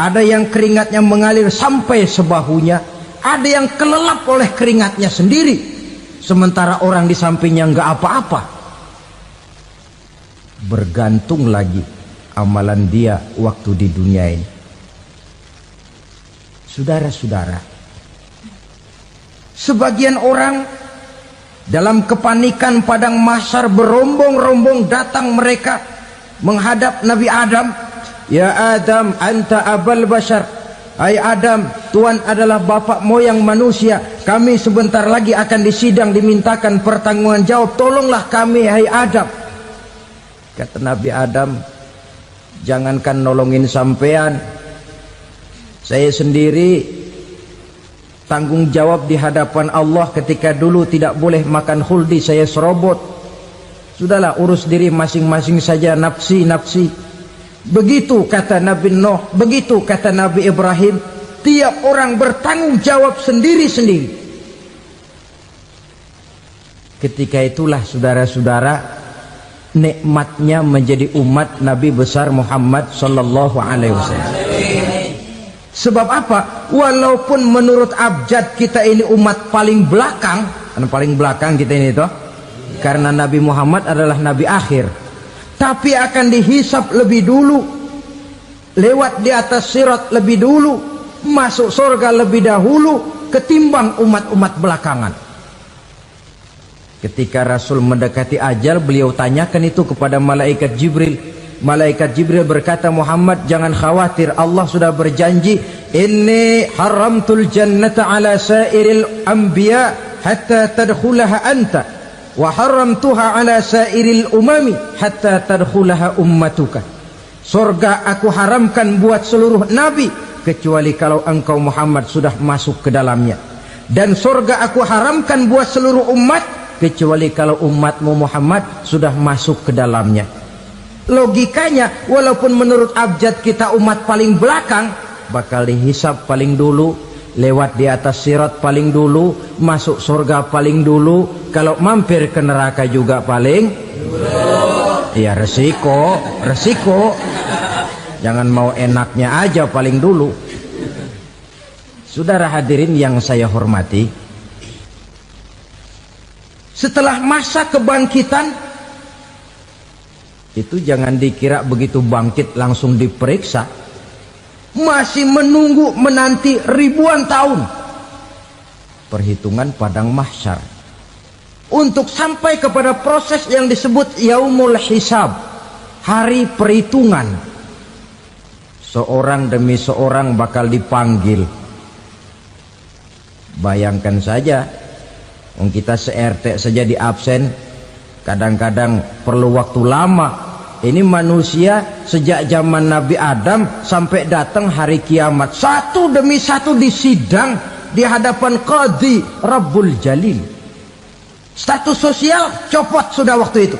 ada yang keringatnya mengalir sampai sebahunya. Ada yang kelelap oleh keringatnya sendiri, sementara orang di sampingnya nggak apa-apa. Bergantung lagi amalan dia waktu di dunia ini. Saudara-saudara, sebagian orang dalam kepanikan padang mahsyar berombong-rombong datang mereka menghadap Nabi Adam. Ya Adam, anta abal bashar. hai Adam, Tuhan adalah bapak moyang manusia, kami sebentar lagi akan disidang, dimintakan pertanggungan jawab, tolonglah kami hai Adam. Kata Nabi Adam, jangankan nolongin sampean, saya sendiri tanggung jawab di hadapan Allah ketika dulu tidak boleh makan khuldi, saya serobot. Sudahlah, urus diri masing-masing saja, nafsi. Begitu kata Nabi Nuh, begitu kata Nabi Ibrahim. Tiap orang bertanggung jawab sendiri-sendiri. Ketika itulah saudara-saudara, nikmatnya menjadi umat Nabi besar Muhammad sallallahu alaihi wasallam. Sebab apa? Walaupun menurut abjad kita ini umat paling belakang, paling belakang kita ini toh, karena Nabi Muhammad adalah Nabi akhir, tapi akan dihisap lebih dulu, lewat di atas sirat lebih dulu, masuk surga lebih dahulu ketimbang umat-umat belakangan. Ketika Rasul mendekati ajal, beliau tanyakan itu kepada malaikat Jibril. Malaikat Jibril berkata, Muhammad jangan khawatir, Allah sudah berjanji, inni haramtul jannata ala sairil anbiya hatta tadkhulaha anta, wa haramtuha ala sairil umami hatta tadkhulaha ummatuka. Surga aku haramkan buat seluruh nabi kecuali kalau engkau Muhammad sudah masuk ke dalamnya, dan surga aku haramkan buat seluruh umat kecuali kalau umatmu Muhammad sudah masuk ke dalamnya. Logikanya, walaupun menurut abjad kita umat paling belakang, bakal dihisap paling dulu, lewat di atas sirat paling dulu, masuk surga paling dulu, kalau mampir ke neraka juga paling dulu. Ya resiko. Jangan mau enaknya aja paling dulu. Saudara hadirin yang saya hormati, setelah masa kebangkitan itu jangan dikira begitu bangkit langsung diperiksa, masih menunggu menanti ribuan tahun perhitungan padang mahsyar untuk sampai kepada proses yang disebut yaumul hisab, hari perhitungan. Seorang demi seorang bakal dipanggil. Bayangkan saja, kita se-RT saja di absen, kadang-kadang perlu waktu lama. Ini manusia sejak zaman Nabi Adam sampai datang hari kiamat, satu demi satu disidang di hadapan Qadhi Rabbul Jalil. Status sosial copot sudah waktu itu.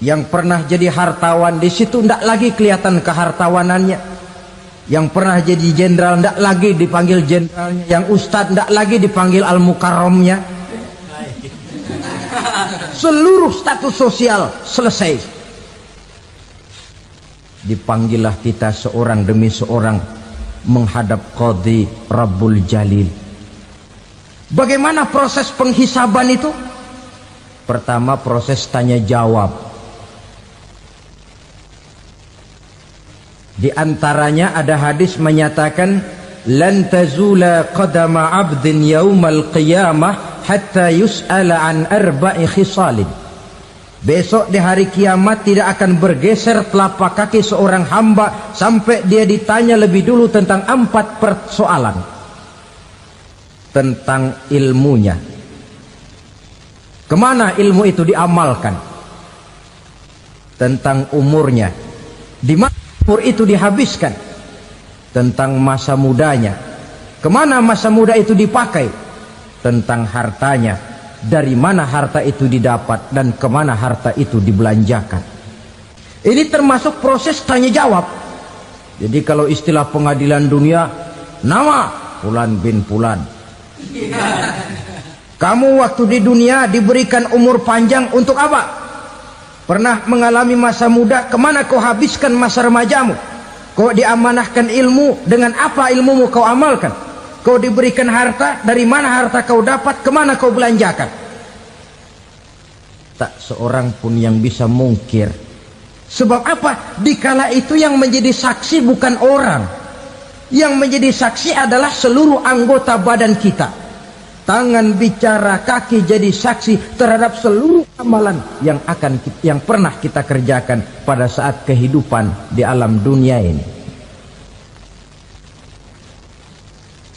Yang pernah jadi hartawan di situ tidak lagi kelihatan kehartawanannya. Yang pernah jadi jenderal tidak lagi dipanggil jenderalnya. Yang ustadz tidak lagi dipanggil al-mukarramnya. Seluruh status sosial selesai. Dipanggillah kita seorang demi seorang menghadap Qadhi Rabbul Jalil. Bagaimana proses penghisaban itu? Pertama, proses tanya jawab. Di antaranya ada hadis menyatakan, lan tazula qadama 'abdin yaumal qiyamah hatta yus'ala an arba'i khisalin. Besok di hari kiamat tidak akan bergeser telapak kaki seorang hamba sampai dia ditanya lebih dulu tentang 4 persoalan. Tentang ilmunya, kemana ilmu itu diamalkan. Tentang umurnya, di mana umur itu dihabiskan. Tentang masa mudanya, kemana masa muda itu dipakai. Tentang hartanya, dari mana harta itu didapat dan kemana harta itu dibelanjakan. Ini termasuk proses tanya jawab. Jadi kalau istilah pengadilan dunia, nama Fulan bin Fulan. Kamu waktu di dunia diberikan umur panjang untuk apa? Pernah mengalami masa muda, kemana kau habiskan masa remajamu? Kau diamanahkan ilmu, dengan apa ilmumu kau amalkan? Kau diberikan harta, dari mana harta kau dapat, kemana kau belanjakan? Tak seorang pun yang bisa mungkir. Sebab apa? Dikala itu yang menjadi saksi bukan orang. Yang menjadi saksi adalah seluruh anggota badan kita. Tangan bicara, kaki jadi saksi terhadap seluruh amalan yang pernah kita kerjakan pada saat kehidupan di alam dunia ini.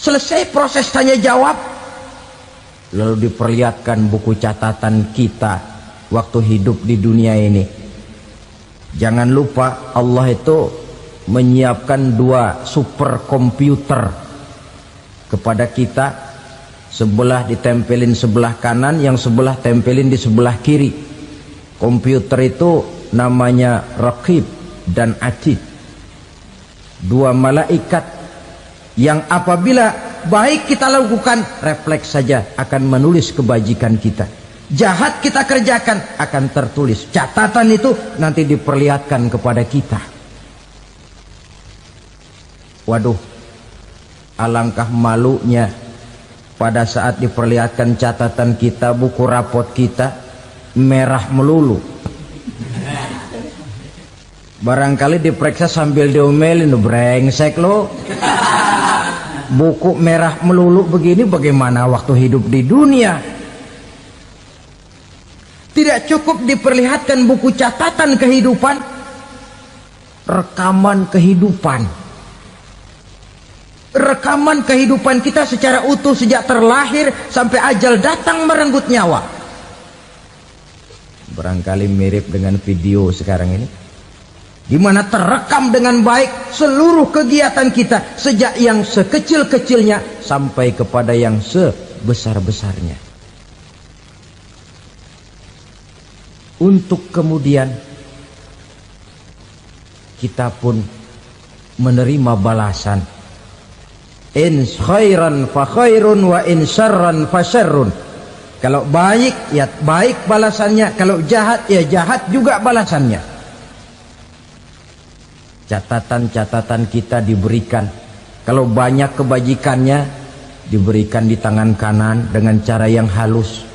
Selesai proses tanya jawab, lalu diperlihatkan buku catatan kita waktu hidup di dunia ini. Jangan lupa Allah itu menyiapkan 2 superkomputer kepada kita. Sebelah ditempelin sebelah kanan, yang sebelah tempelin di sebelah kiri. Komputer itu namanya Raqib dan Atid, 2 malaikat yang apabila baik kita lakukan, refleks saja akan menulis kebajikan kita. Jahat kita kerjakan, akan tertulis. Catatan itu nanti diperlihatkan kepada kita. Waduh, alangkah malunya pada saat diperlihatkan catatan kita, buku rapot kita merah melulu. Barangkali diperiksa sambil diomelin, brengsek lo. Buku merah melulu begini bagaimana waktu hidup di dunia? Tidak cukup diperlihatkan buku catatan kehidupan, rekaman kehidupan. Rekaman kehidupan kita secara utuh sejak terlahir sampai ajal datang merenggut nyawa. Barangkali mirip dengan video sekarang ini, di mana terekam dengan baik seluruh kegiatan kita sejak yang sekecil-kecilnya sampai kepada yang sebesar-besarnya. Untuk kemudian kita pun menerima balasan. In khairan fa khairun wa in syarran fa syarrun. Kalau baik ya baik balasannya, kalau jahat ya jahat juga balasannya. Catatan-catatan kita diberikan. Kalau banyak kebajikannya diberikan di tangan kanan dengan cara yang halus.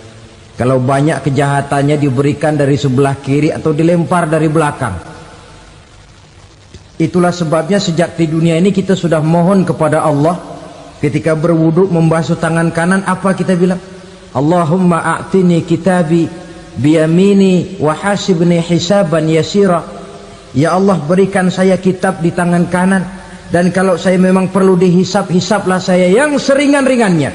Kalau banyak kejahatannya diberikan dari sebelah kiri atau dilempar dari belakang. Itulah sebabnya sejak di dunia ini kita sudah mohon kepada Allah. Ketika berwudu membasuh tangan kanan, apa kita bilang? Allahumma a'tini kitabi biyamini wa hasibni hisaban yasira. Ya Allah, berikan saya kitab di tangan kanan, dan kalau saya memang perlu dihisap, hisaplah saya yang seringan-ringannya.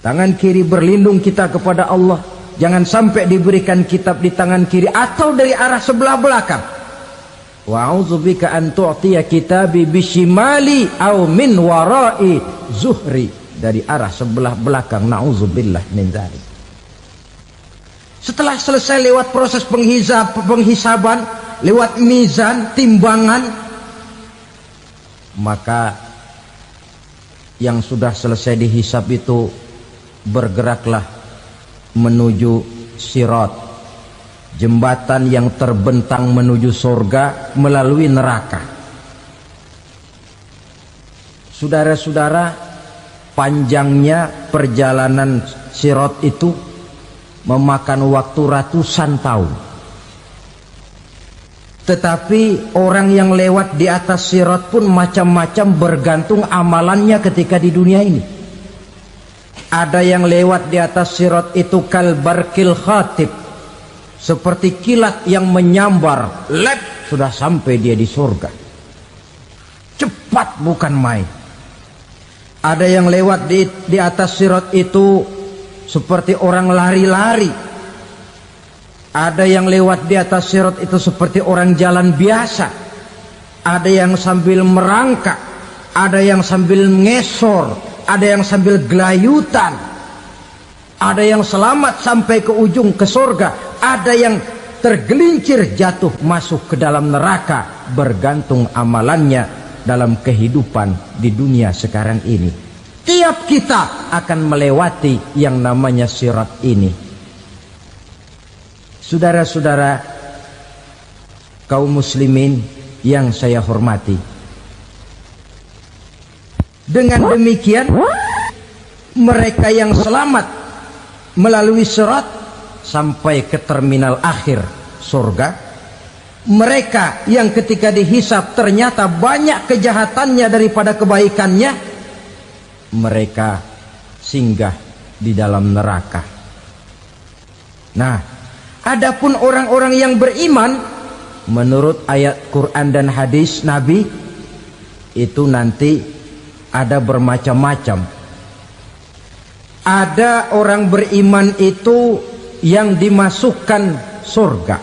Tangan kiri berlindung kita kepada Allah, jangan sampai diberikan kitab di tangan kiri atau dari arah sebelah belakang. Wa a'udzubika an tu'tiya kitabi bishimali aw min wara'i zuhri, dari arah sebelah belakang. Na'udzubillah min dzalik. Setelah selesai lewat proses penghisaban, lewat mizan, timbangan, maka yang sudah selesai dihisab itu bergeraklah menuju sirat, jembatan yang terbentang menuju surga melalui neraka. Saudara-saudara, panjangnya perjalanan sirat itu memakan waktu ratusan tahun. Tetapi orang yang lewat di atas sirat pun macam-macam, bergantung amalannya ketika di dunia ini. Ada yang lewat di atas sirat itu kal barkil khatib, seperti kilat yang menyambar, lep, sudah sampai dia di surga. Cepat bukan main. Ada yang lewat di atas sirat itu seperti orang lari-lari. Ada yang lewat di atas sirat itu seperti orang jalan biasa. Ada yang sambil merangkak, ada yang sambil ngesor, ada yang sambil gelayutan, ada yang selamat sampai ke ujung ke surga, ada yang tergelincir jatuh masuk ke dalam neraka, bergantung amalannya dalam kehidupan di dunia sekarang ini. Tiap kita akan melewati yang namanya sirat ini. Saudara-saudara kaum muslimin yang saya hormati, dengan demikian mereka yang selamat melalui sirat sampai ke terminal akhir surga, mereka yang ketika dihisab ternyata banyak kejahatannya daripada kebaikannya, mereka singgah di dalam neraka. Nah, adapun orang-orang yang beriman menurut ayat Quran dan hadis Nabi, itu nanti ada bermacam-macam. Ada orang beriman itu yang dimasukkan surga.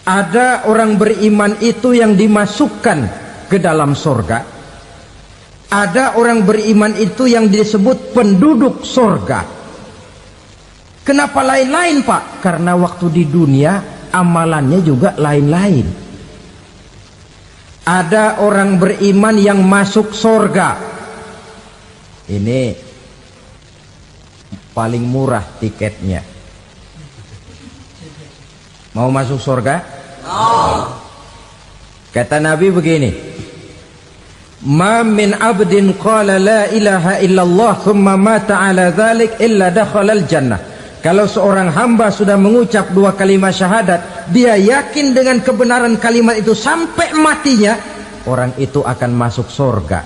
Ada orang beriman itu yang dimasukkan ke dalam surga. Ada orang beriman itu yang disebut penduduk surga. Kenapa lain-lain, Pak? Karena waktu di dunia amalannya juga lain-lain. Ada orang beriman yang masuk surga. Ini paling murah tiketnya. Mau masuk surga? Kata Nabi begini, ma min abdin qala la ilaha illallah thumma mata ala dhalik illa dakhalal jannah. Kalau seorang hamba sudah mengucap dua kalimat syahadat, dia yakin dengan kebenaran kalimat itu sampai matinya, orang itu akan masuk surga.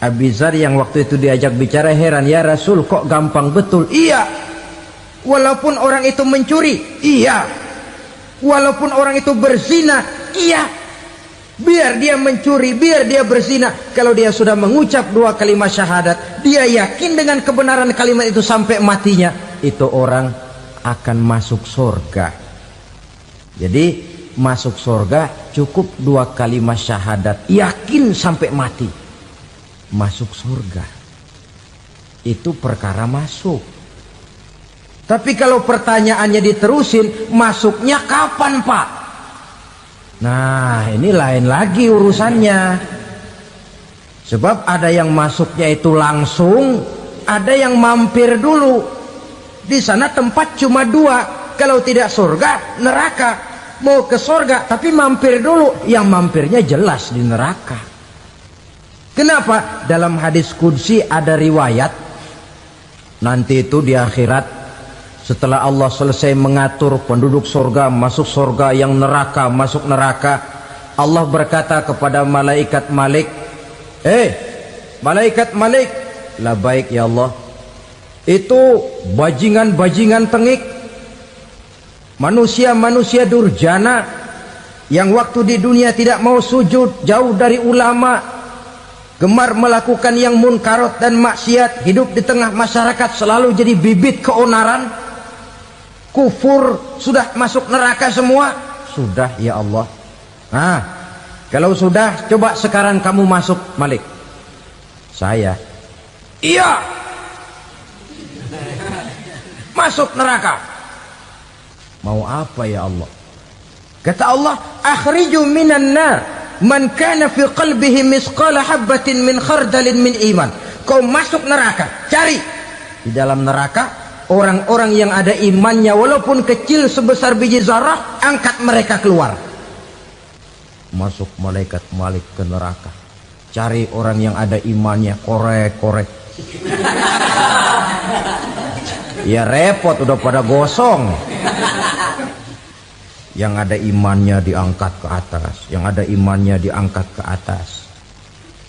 Abi Dzar yang waktu itu diajak bicara heran, ya Rasul kok gampang betul? Iya, walaupun orang itu mencuri, iya, walaupun orang itu berzina, iya. Biar dia mencuri, biar dia berzina, kalau dia sudah mengucap dua kalimat syahadat, dia yakin dengan kebenaran kalimat itu sampai matinya, itu orang akan masuk surga. Jadi masuk surga cukup dua kalimat syahadat, yakin sampai mati, masuk surga. Itu perkara masuk. Tapi kalau pertanyaannya diterusin, masuknya kapan, Pak? Nah, ini lain lagi urusannya. Sebab ada yang masuknya itu langsung, ada yang mampir dulu. Di sana tempat cuma dua, kalau tidak surga, neraka. Mau ke surga tapi mampir dulu, yang mampirnya jelas di neraka. Kenapa? Dalam hadis qudsi ada riwayat, nanti itu di akhirat, setelah Allah selesai mengatur penduduk surga masuk surga, yang neraka masuk neraka, Allah berkata kepada malaikat Malik, malaikat Malik, labaik ya Allah, itu bajingan-bajingan tengik, manusia-manusia durjana yang waktu di dunia tidak mau sujud, jauh dari ulama, gemar melakukan yang munkarat dan maksiat, hidup di tengah masyarakat selalu jadi bibit keonaran, kufur, sudah masuk neraka semua. Sudah ya Allah. Nah, kalau sudah, coba sekarang kamu masuk, Malik. Saya, iya, masuk neraka. Mau apa ya Allah? Kata Allah, akhriju minan nar man kana fi qalbihi misqala habatin min khardalin min iman. Kau masuk neraka, cari di dalam neraka orang-orang yang ada imannya walaupun kecil sebesar biji zarah, angkat mereka keluar. Masuk malaikat Malik ke neraka, cari orang yang ada imannya, korek-korek. Ya repot, udah pada gosong. Yang ada imannya diangkat ke atas, yang ada imannya diangkat ke atas,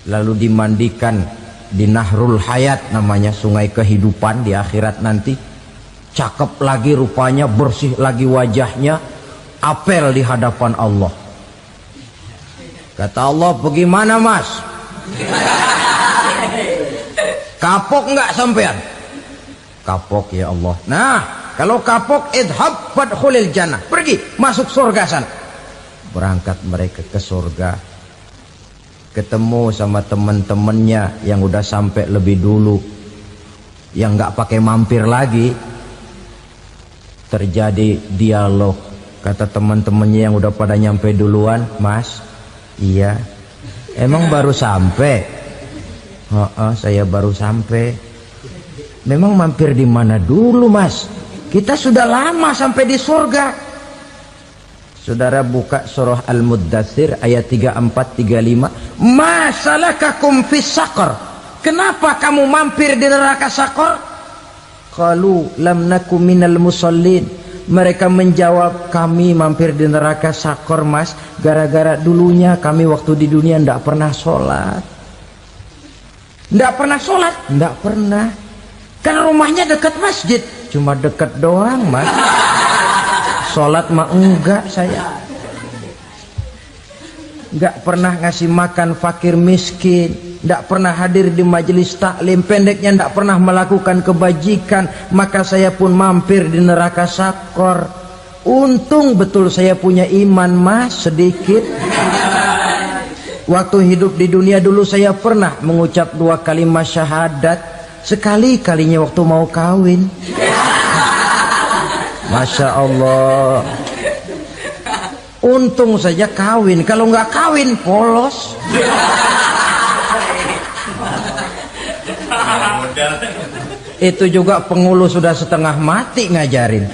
lalu dimandikan di Nahrul Hayat, namanya sungai kehidupan di akhirat nanti. Cakep lagi rupanya, bersih lagi wajahnya, apel di hadapan Allah. Kata Allah, bagaimana mas? Kapok nggak sampean? Kapok ya Allah. Nah, kalau kapok, idhab fadkhulil jannah, pergi masuk surga sana. Berangkat mereka ke surga, ketemu sama teman-temannya yang udah sampai lebih dulu, yang nggak pakai mampir lagi. Terjadi dialog. Kata teman-temannya yang udah pada nyampe duluan, mas, iya, emang baru sampai? Saya baru sampai. Memang mampir di mana dulu mas? Kita sudah lama sampai di surga. Saudara buka surah Al-Muddatsir ayat 34-35. Ma salakakum fis saqar? Kenapa kamu mampir di neraka Saqar? Qalu lam naku minal musallin. Mereka menjawab, kami mampir di neraka Saqar mas, gara-gara dulunya kami waktu di dunia ndak pernah sholat. Ndak pernah sholat? Ndak pernah. Kan rumahnya dekat masjid, cuma dekat doang mas. Sholat mah enggak saya. nggak pernah ngasih makan fakir miskin, nggak pernah hadir di majelis taklim, pendeknya nggak pernah melakukan kebajikan, maka saya pun mampir di neraka sakor. Untung betul saya punya iman mas sedikit. Waktu hidup di dunia dulu saya pernah mengucap 2 kalimat syahadat, sekali-kalinya waktu mau kawin. Masya Allah. Untung saja kawin, kalau nggak kawin polos. Itu juga pengulu sudah setengah mati ngajarin.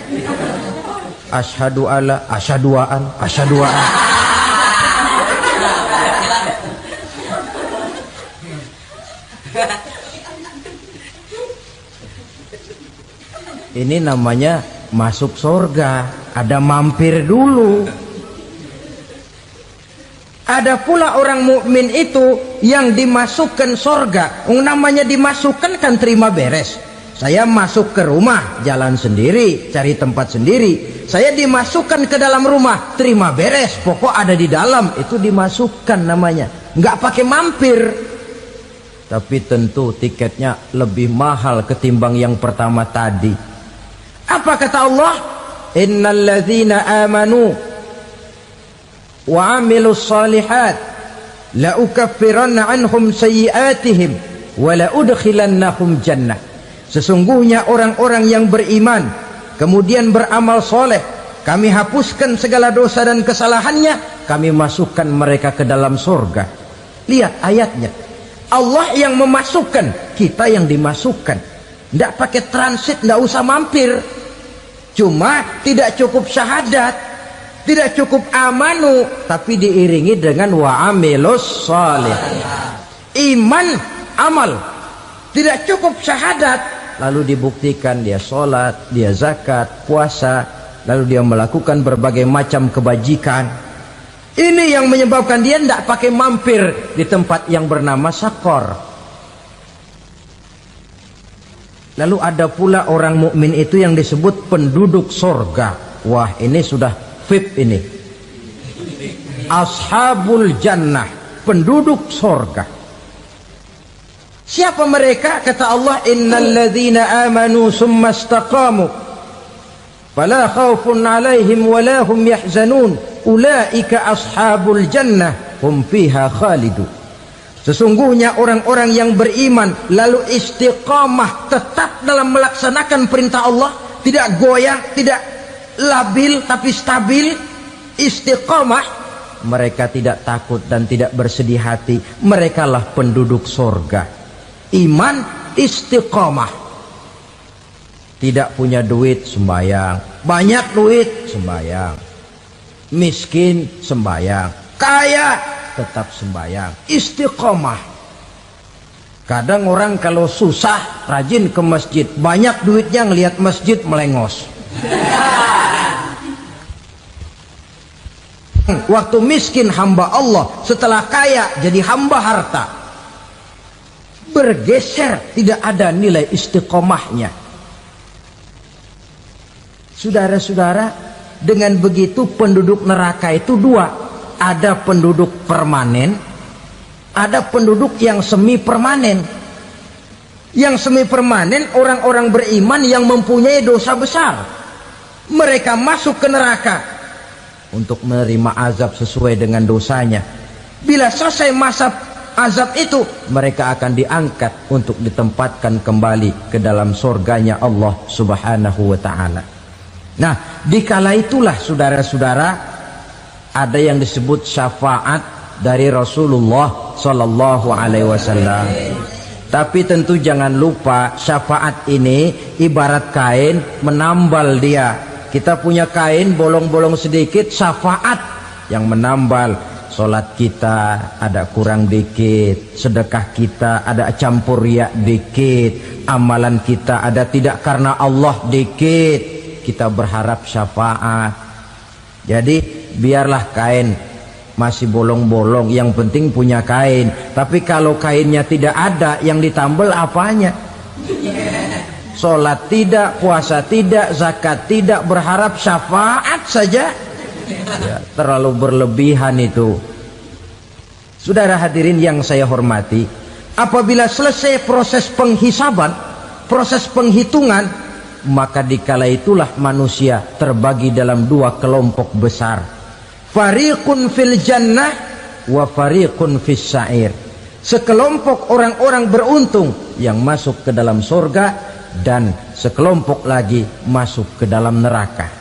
Asyhadu alla, asyaduaan, asyaduaan. Ini namanya masuk surga, ada mampir dulu. Ada pula orang mukmin itu yang dimasukkan surga. Namanya dimasukkan kan terima beres. Saya masuk ke rumah, jalan sendiri, cari tempat sendiri. Saya dimasukkan ke dalam rumah, terima beres, pokok ada di dalam, itu dimasukkan namanya. Nggak pakai mampir. Tapi tentu tiketnya lebih mahal ketimbang yang pertama tadi. Apa kata Allah? Innal ladzina amanu wa amilus salihat la ukaffiranna anhum sayyi'atihim wa la udkhilannahum jannah. Sesungguhnya orang-orang yang beriman kemudian beramal soleh, kami hapuskan segala dosa dan kesalahannya, kami masukkan mereka ke dalam surga. Lihat ayatnya, Allah yang memasukkan, kita yang dimasukkan. Tidak pakai transit, tidak usah mampir. Cuma tidak cukup syahadat, tidak cukup amanu, tapi diiringi dengan wa amilus salih. Iman, amal. Tidak cukup syahadat, lalu dibuktikan dia sholat, dia zakat, puasa, lalu dia melakukan berbagai macam kebajikan. Ini yang menyebabkan dia tidak pakai mampir di tempat yang bernama sakor. Lalu ada pula orang mukmin itu yang disebut penduduk sorga. Wah, ini sudah VIP ini. Ashabul jannah, penduduk sorga. Siapa mereka? Kata Allah, innal ladzina amanu summa istaqamu fala khaufun alaihim wala hum yahzanun ulaika ashabul jannah hum fiha khalidun. Sesungguhnya orang-orang yang beriman lalu istiqamah, tetap dalam melaksanakan perintah Allah, tidak goyah, tidak labil tapi stabil, istiqamah, mereka tidak takut dan tidak bersedih hati. Merekalah penduduk surga. Iman, istiqamah. Tidak punya duit, sembayang. Banyak duit, sembayang. Miskin, sembayang. Kaya, tetap sembahyang, istiqomah. Kadang orang kalau susah rajin ke masjid, banyak duitnya ngelihat masjid melengos. Waktu miskin hamba Allah, setelah kaya jadi hamba harta. Bergeser, tidak ada nilai istiqomahnya. Saudara-saudara, dengan begitu penduduk neraka itu dua. Ada penduduk permanen, ada penduduk yang semi permanen. Yang semi permanen orang-orang beriman yang mempunyai dosa besar. Mereka masuk ke neraka untuk menerima azab sesuai dengan dosanya. Bila selesai masa azab itu, mereka akan diangkat untuk ditempatkan kembali ke dalam surganya Allah Subhanahu wa ta'ala. Nah, dikala itulah saudara-saudara, ada yang disebut syafaat dari Rasulullah Sallallahu Alaihi Wasallam. Tapi tentu jangan lupa, syafaat ini ibarat kain menambal dia. Kita punya kain bolong-bolong sedikit, syafaat yang menambal. Solat kita ada kurang dikit, sedekah kita ada campur riak dikit, amalan kita ada tidak karena Allah dikit, kita berharap syafaat. Jadi biarlah kain masih bolong-bolong, yang penting punya kain. Tapi kalau kainnya tidak ada, yang ditambal apanya? Sholat tidak, puasa tidak, zakat tidak, berharap syafaat saja. Ya, terlalu berlebihan itu. Saudara hadirin yang saya hormati, apabila selesai proses penghisaban, proses penghitungan, maka dikala itulah manusia terbagi dalam dua kelompok besar. Fariqun fil jannah wa fariqun fis sa'ir. Sekelompok orang-orang beruntung yang masuk ke dalam surga, dan sekelompok lagi masuk ke dalam neraka.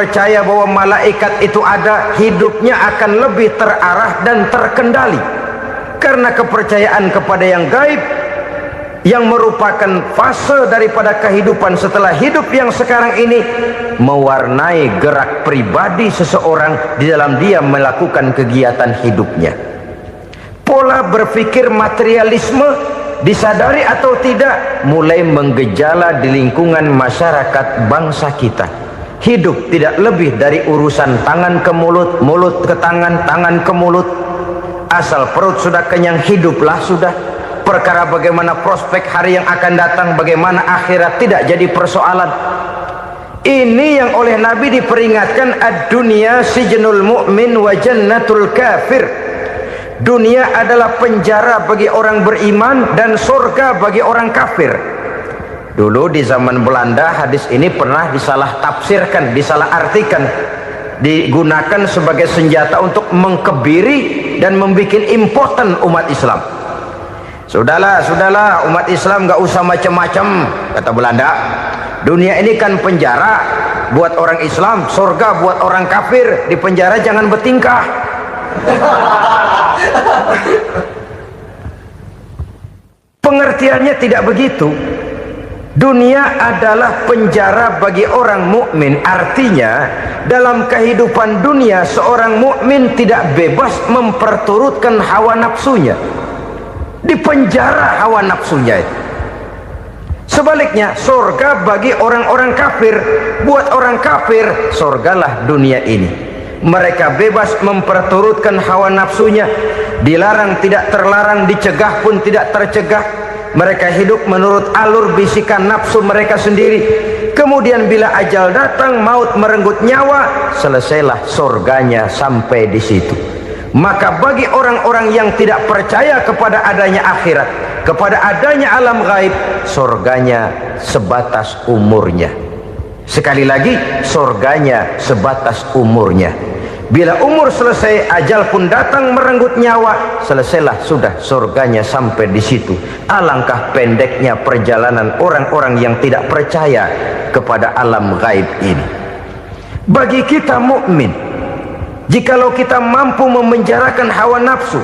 Percaya bahwa malaikat itu ada, hidupnya akan lebih terarah dan terkendali. Karena kepercayaan kepada yang gaib, yang merupakan fase daripada kehidupan setelah hidup yang sekarang ini, mewarnai gerak pribadi seseorang di dalam dia melakukan kegiatan hidupnya. Pola berpikir materialisme, disadari atau tidak, mulai menggejala di lingkungan masyarakat bangsa kita. Hidup tidak lebih dari urusan tangan ke mulut, mulut ke tangan, tangan ke mulut. Asal perut sudah kenyang, hiduplah sudah. Perkara bagaimana prospek hari yang akan datang, bagaimana akhirat, tidak jadi persoalan. Ini yang oleh Nabi diperingatkan, ad-dunya sijnul mu'min wa jannatul kafir. Dunia adalah penjara bagi orang beriman dan surga bagi orang kafir. Dulu di zaman Belanda hadis ini pernah disalah tafsirkan, disalah artikan, digunakan sebagai senjata untuk mengkebiri dan membuat impoten umat Islam. Sudahlah umat Islam gak usah macam-macam, kata Belanda. Dunia ini kan penjara buat orang Islam, surga buat orang kafir. Di penjara jangan bertingkah. Pengertiannya tidak begitu. Dunia adalah penjara bagi orang mukmin. Artinya dalam kehidupan dunia seorang mukmin tidak bebas memperturutkan hawa nafsunya. Di penjara hawa nafsunya itu. Sebaliknya surga bagi orang-orang kafir. Buat orang kafir surgalah dunia ini. Mereka bebas memperturutkan hawa nafsunya. dilarang tidak terlarang, dicegah pun tidak tercegah. Mereka hidup menurut alur bisikan nafsu mereka sendiri. Kemudian bila ajal datang, maut merenggut nyawa, selesailah surganya sampai di situ. Maka bagi orang-orang yang tidak percaya kepada adanya akhirat, kepada adanya alam gaib, surganya sebatas umurnya. Sekali lagi, surganya sebatas umurnya. Bila umur selesai, ajal pun datang merenggut nyawa, selesailah sudah surganya sampai di situ. Alangkah pendeknya perjalanan orang-orang yang tidak percaya kepada alam gaib ini. Bagi kita mukmin, jikalau kita mampu memenjarakan hawa nafsu,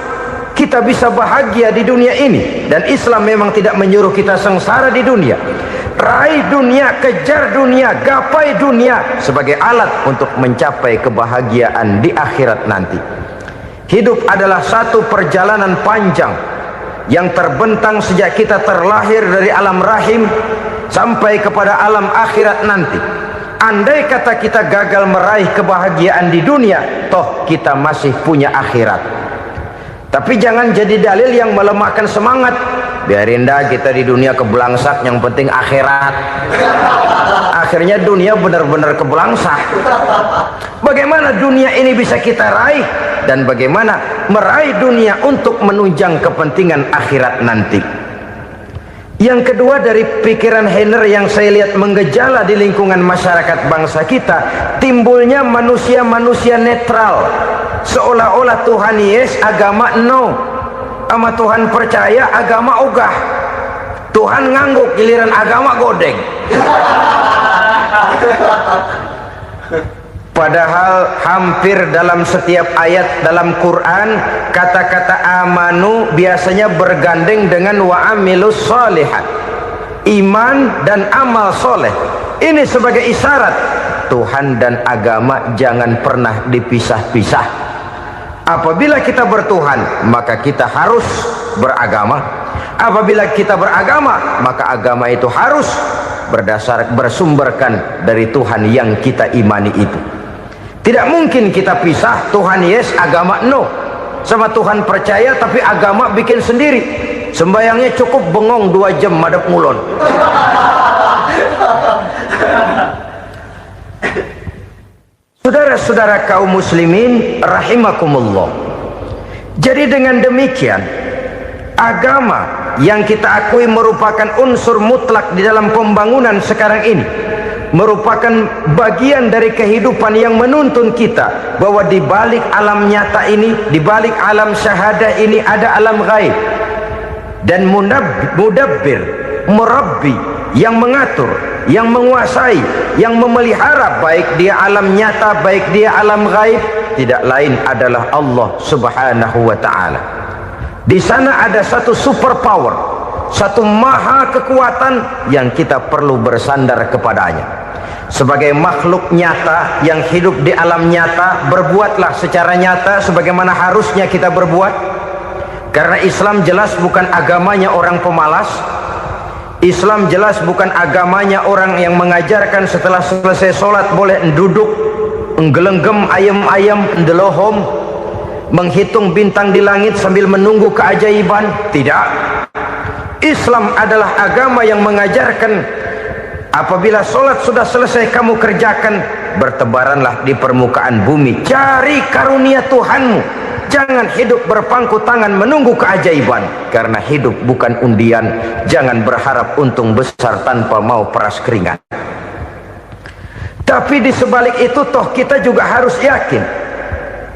kita bisa bahagia di dunia ini. Dan Islam memang tidak menyuruh kita sengsara di dunia. Raih dunia, kejar dunia, gapai dunia sebagai alat untuk mencapai kebahagiaan di akhirat nanti. Hidup adalah satu perjalanan panjang yang terbentang sejak kita terlahir dari alam rahim sampai kepada alam akhirat nanti. Andai kata kita gagal meraih kebahagiaan di dunia, toh kita masih punya akhirat. Tapi jangan jadi dalil yang melemahkan semangat. Biarin dah kita di dunia kebelangsak, yang penting akhirat. Akhirnya dunia benar-benar kebelangsak. Bagaimana dunia ini bisa kita raih, dan bagaimana meraih dunia untuk menunjang kepentingan akhirat nanti. Yang kedua, dari pikiran Heiner yang saya lihat menggejala di lingkungan masyarakat bangsa kita, timbulnya manusia-manusia netral, seolah-olah Tuhan yes, agama no. Sama Tuhan percaya, agama ogah. Tuhan ngangguk, giliran agama godeng. Padahal hampir dalam setiap ayat dalam Quran, kata-kata amanu biasanya bergandeng dengan wa amilus sholihat, iman dan amal soleh. Ini sebagai isyarat Tuhan dan agama jangan pernah dipisah-pisah. Apabila kita bertuhan, maka kita harus beragama. Apabila kita beragama, maka agama itu harus bersumberkan dari Tuhan yang kita imani itu. Tidak mungkin kita pisah, Tuhan yes, agama no. Sama Tuhan percaya tapi agama bikin sendiri. Sembayangnya cukup bengong 2 jam madep ngulon. Saudara-saudara kaum muslimin rahimakumullah. Jadi dengan demikian, agama yang kita akui merupakan unsur mutlak di dalam pembangunan sekarang ini, merupakan bagian dari kehidupan yang menuntun kita bahwa di balik alam nyata ini, di balik alam syahadah ini ada alam gaib. Dan mudabbir, murabbi, yang mengatur, yang menguasai, yang memelihara baik dia alam nyata, baik dia alam gaib, tidak lain adalah Allah Subhanahu wa ta'ala. Di sana ada satu super power, satu maha kekuatan yang kita perlu bersandar kepadanya. Sebagai makhluk nyata yang hidup di alam nyata, berbuatlah secara nyata sebagaimana harusnya kita berbuat. Karena Islam jelas bukan agamanya orang pemalas. Islam jelas bukan agamanya orang yang mengajarkan setelah selesai sholat boleh duduk, nggelenggem ayam-ayam, ndelohom, menghitung bintang di langit sambil menunggu keajaiban. Tidak. Islam adalah agama yang mengajarkan apabila sholat sudah selesai kamu kerjakan, bertebaranlah di permukaan bumi, cari karunia Tuhanmu. Jangan hidup berpangku tangan menunggu keajaiban, karena hidup bukan undian. Jangan berharap untung besar tanpa mau peras keringat. Tapi di sebalik itu toh kita juga harus yakin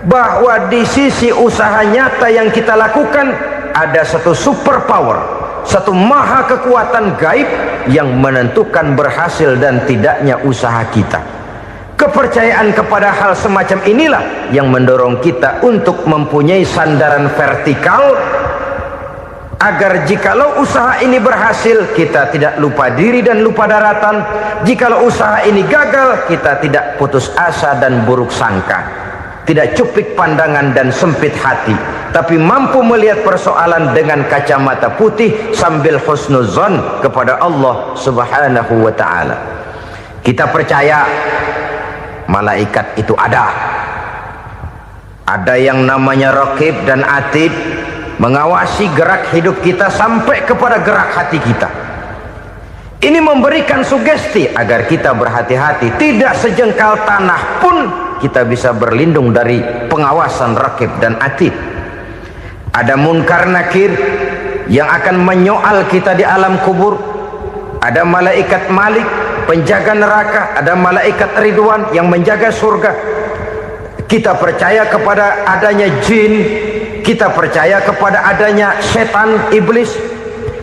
bahwa di sisi usaha nyata yang kita lakukan ada satu super power, satu maha kekuatan gaib yang menentukan berhasil dan tidaknya usaha kita. Kepercayaan kepada hal semacam inilah yang mendorong kita untuk mempunyai sandaran vertikal, agar jikalau usaha ini berhasil, kita tidak lupa diri dan lupa daratan. Jikalau usaha ini gagal, kita tidak putus asa dan buruk sangka, tidak cupik pandangan dan sempit hati, tapi mampu melihat persoalan dengan kacamata putih sambil husnuzon kepada Allah Subhanahu wa ta'ala. Kita percaya malaikat itu ada. Ada yang namanya raqib dan atid, mengawasi gerak hidup kita sampai kepada gerak hati kita. Ini memberikan sugesti agar kita berhati-hati, tidak sejengkal tanah pun kita bisa berlindung dari pengawasan raqib dan atid. Ada munkar nakir yang akan menyoal kita di alam kubur. Ada malaikat Malik, penjaga neraka. Ada malaikat Ridwan yang menjaga surga. Kita percaya kepada adanya jin, kita percaya kepada adanya setan, iblis.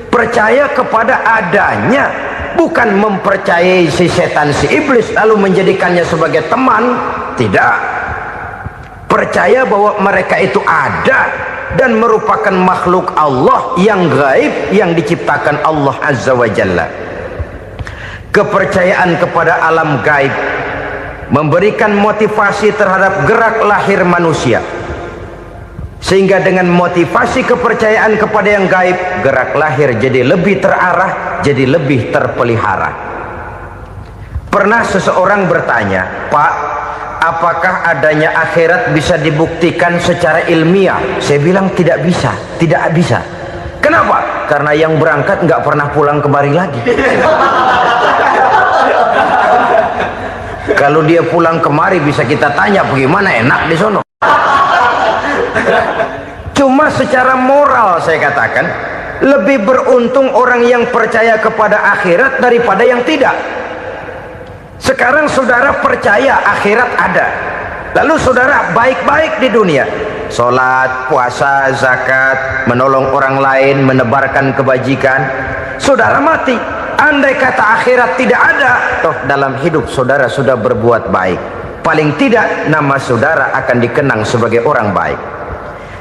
Percaya kepada adanya, bukan mempercayai si setan, si iblis lalu menjadikannya sebagai teman. Tidak. Percaya bahwa mereka itu ada dan merupakan makhluk Allah yang gaib, yang diciptakan Allah Azza wa Jalla. Kepercayaan kepada alam gaib memberikan motivasi terhadap gerak lahir manusia, sehingga dengan motivasi kepercayaan kepada yang gaib, gerak lahir jadi lebih terarah, jadi lebih terpelihara. Pernah seseorang bertanya, "Pak, apakah adanya akhirat bisa dibuktikan secara ilmiah?" Saya bilang tidak bisa, tidak bisa. Kenapa? Karena yang berangkat nggak pernah pulang kembali lagi. Kalau dia pulang kemari bisa kita tanya bagaimana enak di sono. Cuma secara moral saya katakan, lebih beruntung orang yang percaya kepada akhirat daripada yang tidak. Sekarang saudara percaya akhirat ada, lalu saudara baik-baik di dunia, sholat, puasa, zakat, menolong orang lain, menebarkan kebajikan. Saudara mati, andai kata akhirat tidak ada, toh dalam hidup saudara sudah berbuat baik, paling tidak nama saudara akan dikenang sebagai orang baik.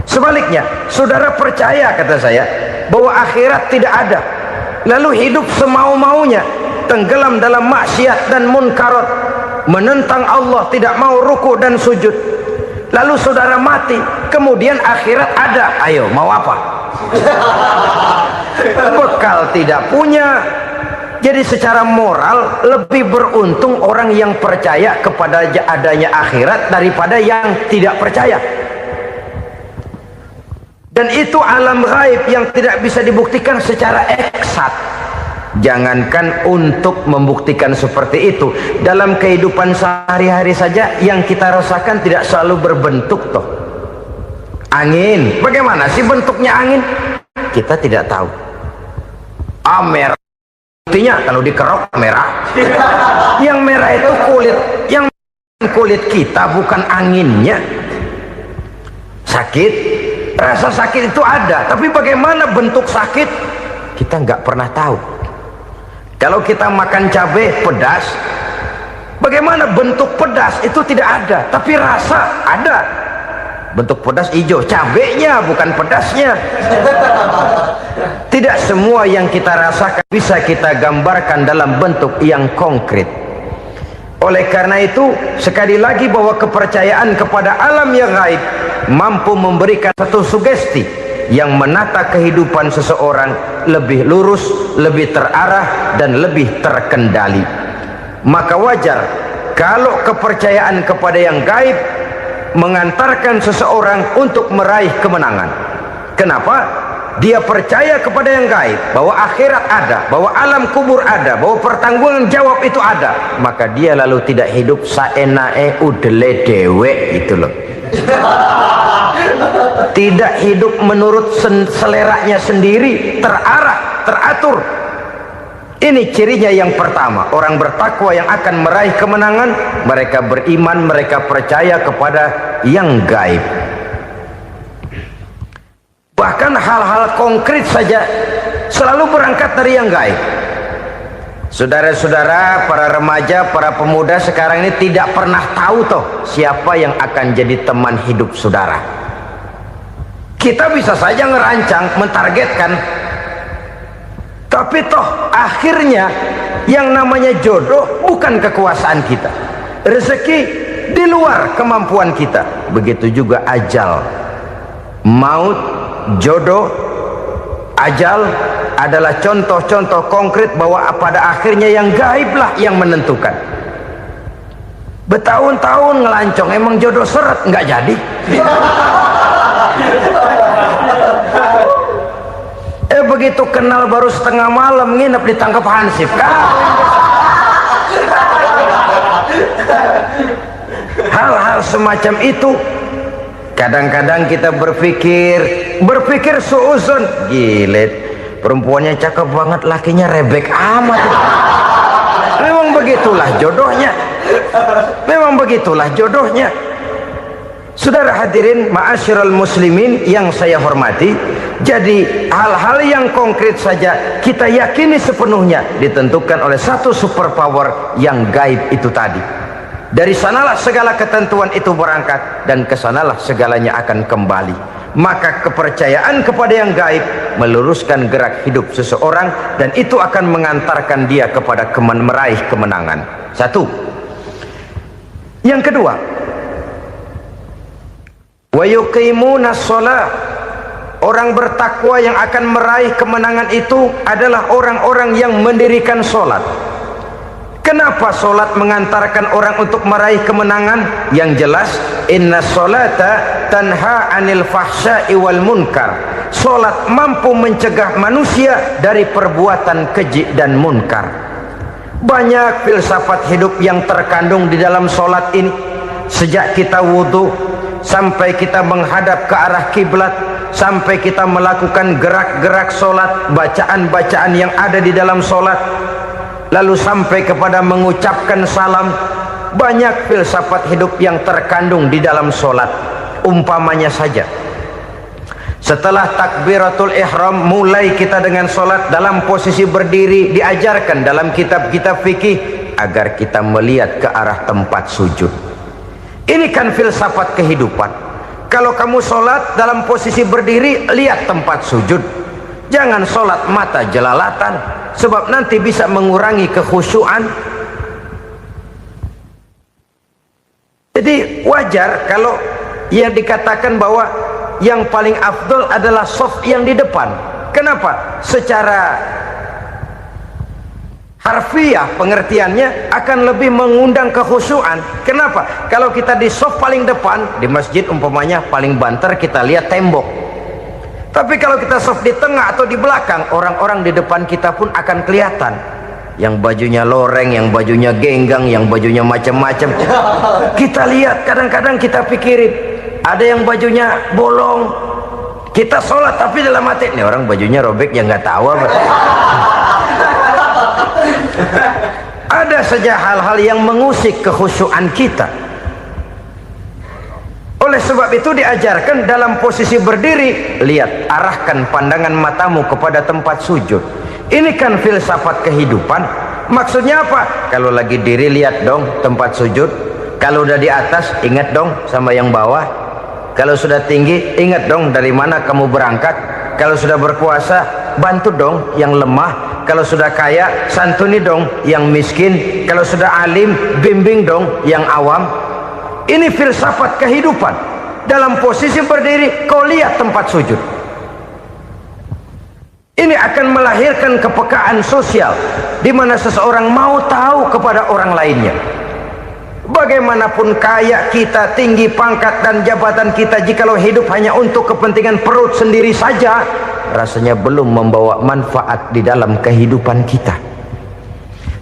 Sebaliknya, saudara percaya, kata saya, bahwa akhirat tidak ada, lalu hidup semau-maunya, tenggelam dalam maksiat dan munkarat, menentang Allah, tidak mau ruku dan sujud, lalu saudara mati, kemudian akhirat ada, ayo mau apa? Bekal tidak punya. Jadi secara moral lebih beruntung orang yang percaya kepada adanya akhirat daripada yang tidak percaya. Dan itu alam gaib yang tidak bisa dibuktikan secara eksat. Jangankan untuk membuktikan seperti itu, dalam kehidupan sehari-hari saja yang kita rasakan tidak selalu berbentuk toh. Angin, bagaimana sih bentuknya angin? Kita tidak tahu. Merah, buktinya kalau dikerok merah. Yang merah itu kulit, yang kulit kita bukan anginnya. Sakit, rasa sakit itu ada, tapi bagaimana bentuk sakit kita nggak pernah tahu. Kalau kita makan cabai pedas, bagaimana bentuk pedas itu tidak ada, tapi rasa ada. Bentuk pedas hijau, cabainya bukan pedasnya. Tidak semua yang kita rasakan bisa kita gambarkan dalam bentuk yang konkret. Oleh karena itu, sekali lagi bahwa kepercayaan kepada alam yang gaib mampu memberikan satu sugesti yang menata kehidupan seseorang lebih lurus, lebih terarah, dan lebih terkendali. Maka wajar kalau kepercayaan kepada yang gaib mengantarkan seseorang untuk meraih kemenangan. Kenapa? Dia percaya kepada yang gaib, bahwa akhirat ada, bahwa alam kubur ada, bahwa pertanggungan jawab itu ada. Maka dia lalu tidak hidup saenae udele dewe, itu loh. Tidak hidup menurut seleranya sendiri, terarah, teratur. Ini cirinya yang pertama, orang bertakwa yang akan meraih kemenangan, mereka beriman, mereka percaya kepada yang gaib. Bahkan hal-hal konkret saja selalu berangkat dari yang gaib. Saudara-saudara, para remaja, para pemuda sekarang ini tidak pernah tahu toh siapa yang akan jadi teman hidup saudara. Kita bisa saja ngerancang, mentargetkan, tapi toh akhirnya yang namanya jodoh bukan kekuasaan kita. Rezeki di luar kemampuan kita. Begitu juga ajal, maut, jodoh, ajal adalah contoh-contoh konkret bahwa pada akhirnya yang gaiblah yang menentukan. Bertahun-tahun ngelancong, emang jodoh seret nggak jadi. Begitu kenal baru setengah malam nginep ditangkap hansip. Hal-hal semacam itu kadang-kadang kita berpikir suuzon, gilet, perempuannya cakep banget, lakinya rebek amat. Memang begitulah jodohnya. Memang begitulah jodohnya. Saudara hadirin ma'asyiral muslimin yang saya hormati, jadi hal-hal yang konkret saja kita yakini sepenuhnya ditentukan oleh satu superpower yang gaib itu tadi. Dari sanalah segala ketentuan itu berangkat dan kesanalah segalanya akan kembali. Maka kepercayaan kepada yang gaib meluruskan gerak hidup seseorang dan itu akan mengantarkan dia kepada meraih kemenangan. Satu. Yang kedua, wa yuqimuna shalah. Orang bertakwa yang akan meraih kemenangan itu adalah orang-orang yang mendirikan sholat. Kenapa sholat mengantarkan orang untuk meraih kemenangan? Yang jelas, inna sholata tanha anil fahsya'i wal munkar. Sholat mampu mencegah manusia dari perbuatan keji dan munkar. Banyak filsafat hidup yang terkandung di dalam sholat ini. Sejak kita wudhu sampai kita menghadap ke arah kiblat, sampai kita melakukan gerak-gerak sholat, bacaan-bacaan yang ada di dalam sholat, lalu sampai kepada mengucapkan salam. Banyak filsafat hidup yang terkandung di dalam sholat. Umpamanya saja, setelah takbiratul ihram mulai kita dengan sholat dalam posisi berdiri, diajarkan dalam kitab-kitab fikih agar kita melihat ke arah tempat sujud. Ini kan filsafat kehidupan. Kalau kamu sholat dalam posisi berdiri, lihat tempat sujud. Jangan sholat mata jelalatan, sebab nanti bisa mengurangi kekhusyuan. Jadi wajar kalau yang dikatakan bahwa yang paling afdol adalah shaf yang di depan. Kenapa? Secara harfiah pengertiannya akan lebih mengundang kekhusyuan. Kenapa? Kalau kita di shaf paling depan di masjid umpamanya paling banter kita lihat tembok. Tapi kalau kita shaf di tengah atau di belakang, orang-orang di depan kita pun akan kelihatan. Yang bajunya loreng, yang bajunya genggang, yang bajunya macam-macam. Kita lihat, kadang-kadang kita pikirin, ada yang bajunya bolong. Kita sholat tapi dalam hati, nih orang bajunya robek yang nggak tahu apa. Ada saja hal-hal yang mengusik kekhusyuan kita. Oleh sebab itu diajarkan dalam posisi berdiri, lihat, arahkan pandangan matamu kepada tempat sujud. Ini kan filsafat kehidupan. Maksudnya apa? Kalau lagi diri lihat dong tempat sujud. Kalau udah di atas ingat dong sama yang bawah. Kalau sudah tinggi ingat dong dari mana kamu berangkat. Kalau sudah berkuasa bantu dong yang lemah. Kalau sudah kaya santuni dong yang miskin. Kalau sudah alim bimbing dong yang awam. Ini filsafat kehidupan. Dalam posisi berdiri kau lihat tempat sujud. Ini akan melahirkan kepekaan sosial di mana seseorang mau tahu kepada orang lainnya. Bagaimanapun kaya kita, tinggi pangkat dan jabatan kita, jikalau hidup hanya untuk kepentingan perut sendiri saja, rasanya belum membawa manfaat di dalam kehidupan kita.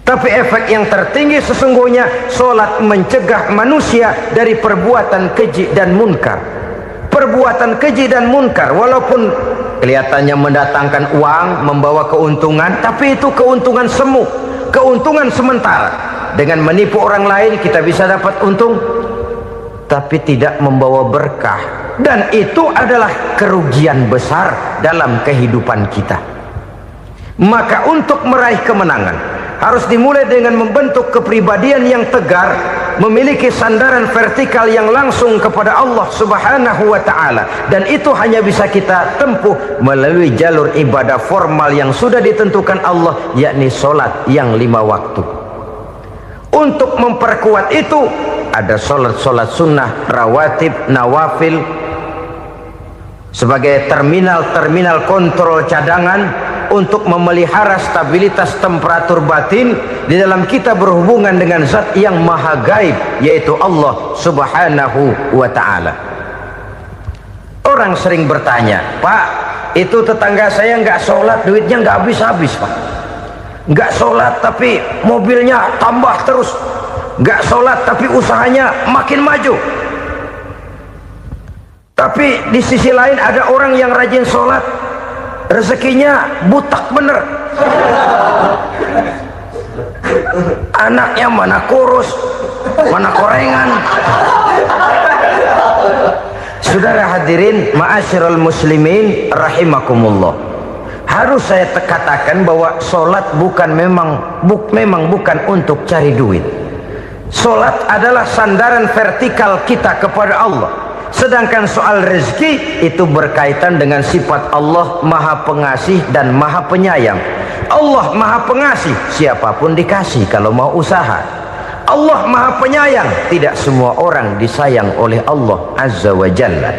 Tapi efek yang tertinggi sesungguhnya, sholat mencegah manusia dari perbuatan keji dan munkar. Perbuatan keji dan munkar walaupun kelihatannya mendatangkan uang, membawa keuntungan, tapi itu keuntungan semu, keuntungan sementara. Dengan menipu orang lain kita bisa dapat untung, tapi tidak membawa berkah, dan itu adalah kerugian besar dalam kehidupan kita. Maka untuk meraih kemenangan harus dimulai dengan membentuk kepribadian yang tegar, memiliki sandaran vertikal yang langsung kepada Allah Subhanahu wa ta'ala, dan itu hanya bisa kita tempuh melalui jalur ibadah formal yang sudah ditentukan Allah, yakni sholat yang 5 waktu. Untuk memperkuat itu ada sholat-sholat sunnah, rawatib, nawafil sebagai terminal kontrol cadangan untuk memelihara stabilitas temperatur batin di dalam kita berhubungan dengan zat yang maha gaib, yaitu Allah subhanahu wa ta'ala. Orang sering bertanya, Pak, itu tetangga saya nggak sholat, duitnya nggak habis-habis, Pak. Nggak sholat tapi mobilnya tambah terus, nggak sholat tapi usahanya makin maju. Tapi di sisi lain ada orang yang rajin sholat, rezekinya butak bener, anaknya mana kurus, mana korengan. Saudara hadirin ma'asyiral muslimin rahimakumullah, harus saya katakan bahwa sholat memang bukan untuk cari duit. Sholat adalah sandaran vertikal kita kepada Allah. Sedangkan soal rezeki itu berkaitan dengan sifat Allah maha pengasih dan maha penyayang. Allah maha pengasih, siapapun dikasih kalau mau usaha. Allah maha penyayang, tidak semua orang disayang oleh Allah azza wa jalla.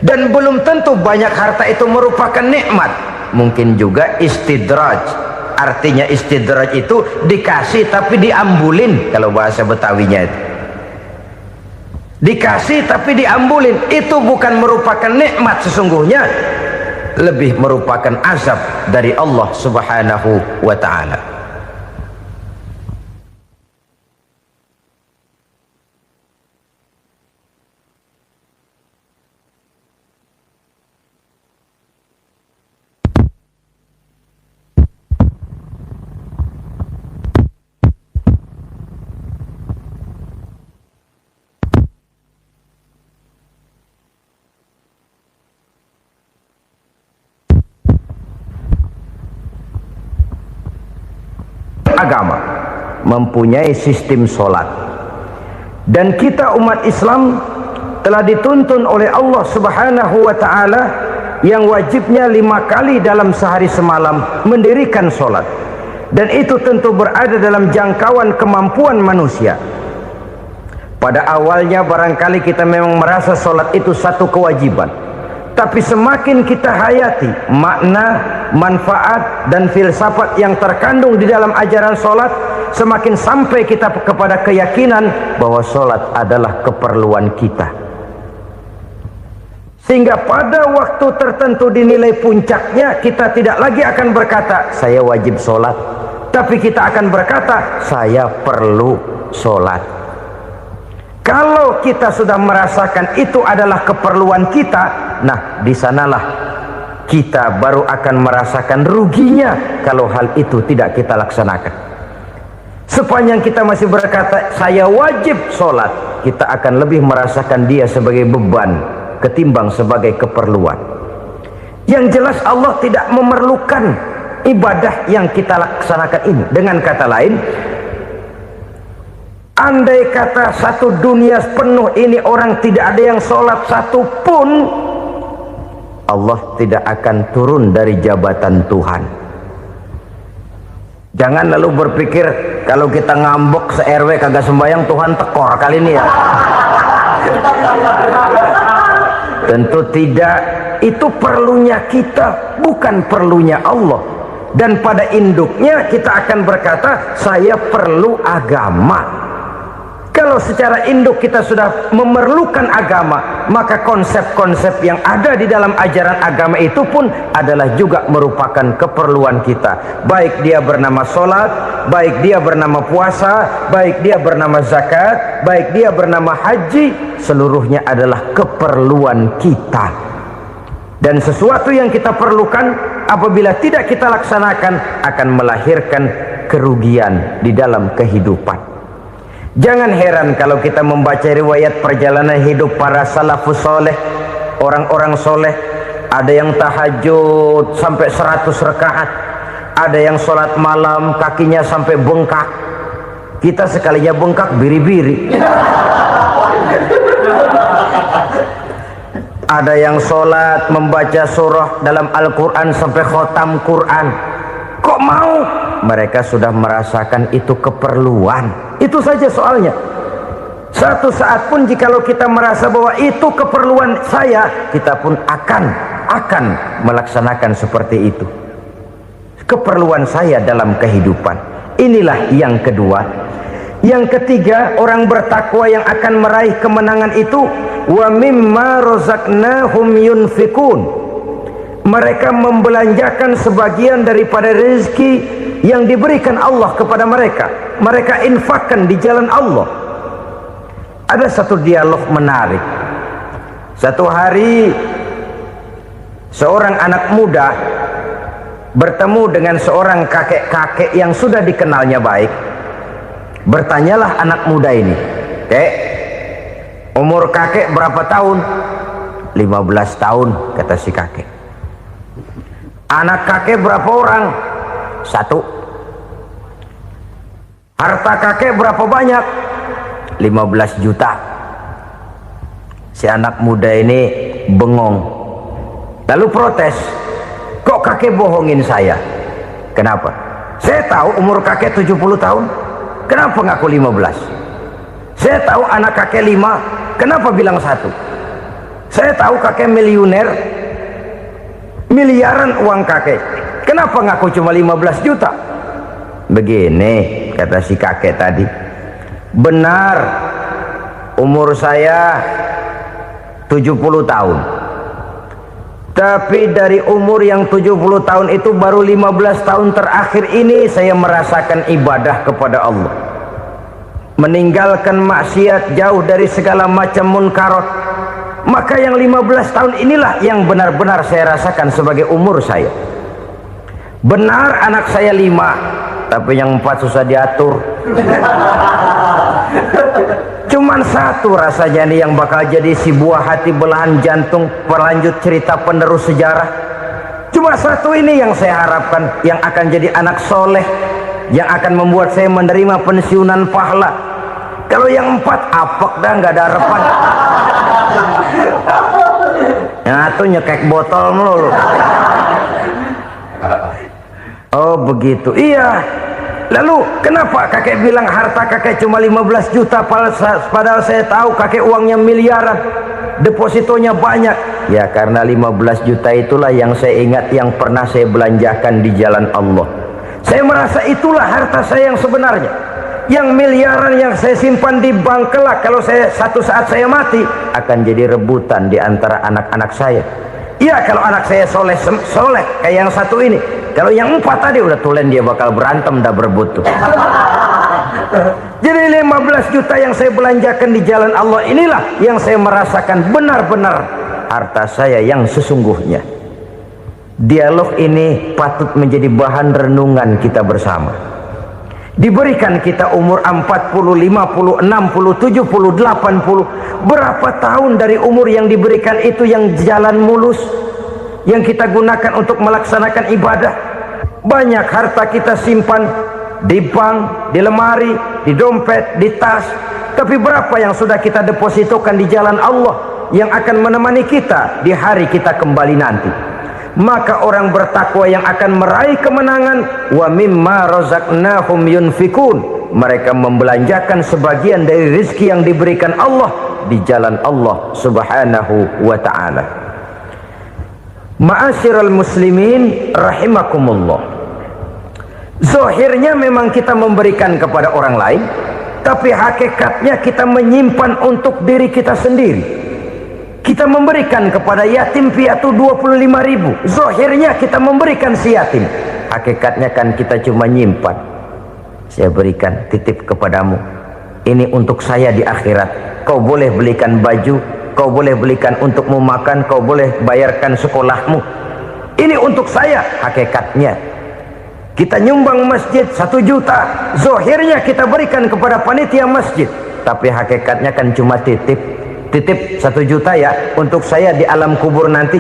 Dan belum tentu banyak harta itu merupakan nikmat, mungkin juga istidraj. Artinya istidraj itu dikasih tapi diambulin, kalau bahasa Betawinya itu. Dikasih tapi diambulin, itu bukan merupakan nikmat sesungguhnya, lebih merupakan azab dari Allah subhanahu wa ta'ala. Agama mempunyai sistem sholat, dan kita umat Islam telah dituntun oleh Allah subhanahu wa ta'ala yang wajibnya 5 kali dalam sehari semalam mendirikan sholat, dan itu tentu berada dalam jangkauan kemampuan manusia. Pada awalnya barangkali kita memang merasa sholat itu satu kewajiban, tapi semakin kita hayati makna, manfaat dan filsafat yang terkandung di dalam ajaran sholat, semakin sampai kita kepada keyakinan bahwa sholat adalah keperluan kita. Sehingga pada waktu tertentu dinilai puncaknya, kita tidak lagi akan berkata saya wajib sholat, tapi kita akan berkata saya perlu sholat. Kalau kita sudah merasakan itu adalah keperluan kita, nah di sanalah kita baru akan merasakan ruginya kalau hal itu tidak kita laksanakan. Sepanjang kita masih berkata saya wajib sholat, kita akan lebih merasakan dia sebagai beban ketimbang sebagai keperluan. Yang jelas Allah tidak memerlukan ibadah yang kita laksanakan ini. Dengan kata lain, andai kata satu dunia penuh ini orang tidak ada yang sholat satu pun, Allah tidak akan turun dari jabatan Tuhan. Jangan lalu berpikir kalau kita ngambek se-RW kagak sembahyang Tuhan tekor kali ini ya. Tentu tidak. Itu perlunya kita, bukan perlunya Allah. Dan pada induknya kita akan berkata saya perlu agama. Kalau secara induk kita sudah memerlukan agama, maka konsep-konsep yang ada di dalam ajaran agama itu pun adalah juga merupakan keperluan kita. Baik dia bernama sholat, baik dia bernama puasa, baik dia bernama zakat, baik dia bernama haji, seluruhnya adalah keperluan kita. Dan sesuatu yang kita perlukan apabila tidak kita laksanakan akan melahirkan kerugian di dalam kehidupan. Jangan heran kalau kita membaca riwayat perjalanan hidup para salafus soleh, orang-orang soleh. Ada yang tahajud sampai 100 rakaat, ada yang sholat malam kakinya sampai bengkak. Kita sekalinya bengkak biri-biri. Ada yang sholat membaca surah dalam Al-Quran sampai khotam Quran. Kok mau? Mereka sudah merasakan itu keperluan. Itu saja soalnya. Satu saat pun jikalau kita merasa bahwa itu keperluan saya, kita pun akan melaksanakan seperti itu. keperluan saya dalam kehidupan. Inilah yang kedua. Yang ketiga, orang bertakwa yang akan meraih kemenangan itu wa mimma razaqnahum yunfikun. Mereka membelanjakan sebagian daripada rezeki yang diberikan Allah kepada mereka. Mereka infakkan di jalan Allah. Ada satu dialog menarik. Satu hari seorang anak muda bertemu dengan seorang kakek-kakek yang sudah dikenalnya baik. Bertanyalah anak muda ini, "Kek, umur kakek berapa tahun?" 15 tahun, kata si kakek. "Anak kakek berapa orang?" 1. "Harta kakek berapa banyak?" 15 juta. Si anak muda ini bengong, lalu protes, "Kok kakek bohongin saya?" "Kenapa?" "Saya tahu umur kakek 70 tahun. Kenapa ngaku 15? Saya tahu anak kakek 5. Kenapa bilang 1? Saya tahu kakek miliuner, miliaran uang kakek. Kenapa ngaku cuma 15 juta? Begini, kata si kakek tadi. Benar, umur saya 70 tahun. Tapi dari umur yang 70 tahun itu baru 15 tahun terakhir ini saya merasakan ibadah kepada Allah. Meninggalkan maksiat, jauh dari segala macam munkarat. Maka yang 15 tahun inilah yang benar-benar saya rasakan sebagai umur saya. Benar anak saya 5, tapi yang 4 susah diatur. Cuman 1 rasanya nih yang bakal jadi si buah hati, belahan jantung, pelanjut cerita penerus sejarah. Cuma 1 ini yang saya harapkan, yang akan jadi anak soleh, yang akan membuat saya menerima pensiunan pahala. Kalau yang 4 apek dah, nggak ada harapan. Yang 1 nyekek botol melulu. Oh begitu, iya. Lalu kenapa kakek bilang harta kakek cuma 15 juta padahal saya tahu kakek uangnya miliaran, depositonya banyak? Ya karena 15 juta itulah yang saya ingat yang pernah saya belanjakan di jalan Allah. Saya merasa itulah harta saya yang sebenarnya. Yang miliaran yang saya simpan di bank kelak, kalau satu saat saya mati, akan jadi rebutan di antara anak-anak saya. Iya kalau anak saya soleh kayak yang 1 ini. Kalau yang 4 tadi udah tulen dia bakal berantem, dah berebut tuh. Jadi 15 juta yang saya belanjakan di jalan Allah inilah yang saya merasakan benar-benar harta saya yang sesungguhnya. Dialog ini patut menjadi bahan renungan kita bersama. Diberikan kita umur 40, 50, 60, 70, 80. Berapa tahun dari umur yang diberikan itu yang jalan mulus, yang kita gunakan untuk melaksanakan ibadah? Banyak harta kita simpan di bank, di lemari, di dompet, di tas. Tapi berapa yang sudah kita depositokan di jalan Allah yang akan menemani kita di hari kita kembali nanti? Maka orang bertakwa yang akan meraih kemenangan, wa mimma razaqnahum yunfikun. Mereka membelanjakan sebagian dari rezeki yang diberikan Allah di jalan Allah subhanahu wa ta'ala. Ma'asyiral muslimin rahimakumullah. Zahirnya memang kita memberikan kepada orang lain, tapi hakikatnya kita menyimpan untuk diri kita sendiri. Kita memberikan kepada yatim piatu 25.000. Zahirnya kita memberikan si yatim, hakikatnya kan kita cuma nyimpan. Saya berikan, titip kepadamu, ini untuk saya di akhirat. Kau boleh belikan baju, kau boleh belikan untukmu makan, kau boleh bayarkan sekolahmu. Ini untuk saya. Hakikatnya kita nyumbang masjid 1 juta, zahirnya kita berikan kepada panitia masjid, tapi hakikatnya kan cuma titip 1 juta ya untuk saya di alam kubur nanti.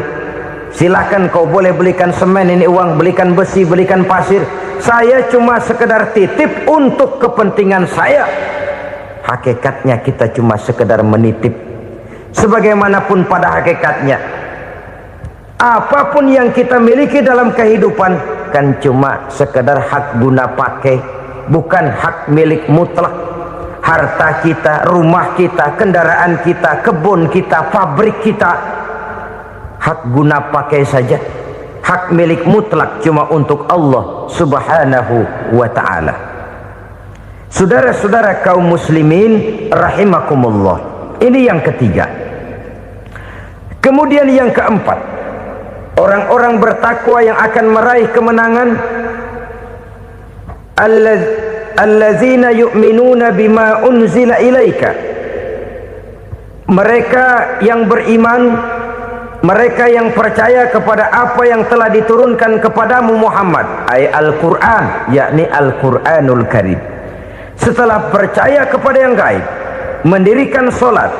Silahkan kau boleh belikan semen, ini uang, belikan besi, belikan pasir. Saya cuma sekedar titip untuk kepentingan saya. Hakikatnya kita cuma sekedar menitip. Sebagaimanapun pada hakikatnya, apapun yang kita miliki dalam kehidupan kan cuma sekedar hak guna pakai, bukan hak milik mutlak. Harta kita, rumah kita, kendaraan kita, kebun kita, pabrik kita, hak guna pakai saja. hak milik mutlak cuma untuk Allah subhanahu wa ta'ala. Saudara-saudara kaum muslimin rahimakumullah, ini yang ketiga. Kemudian yang keempat, orang-orang bertakwa yang akan meraih kemenangan, allazina yu'minuna bima unzila ilaika, mereka yang beriman, mereka yang percaya kepada apa yang telah diturunkan kepadamu Muhammad, ay Al-Quran, yakni Al-Quranul Karim. Setelah percaya kepada yang gaib, mendirikan solat,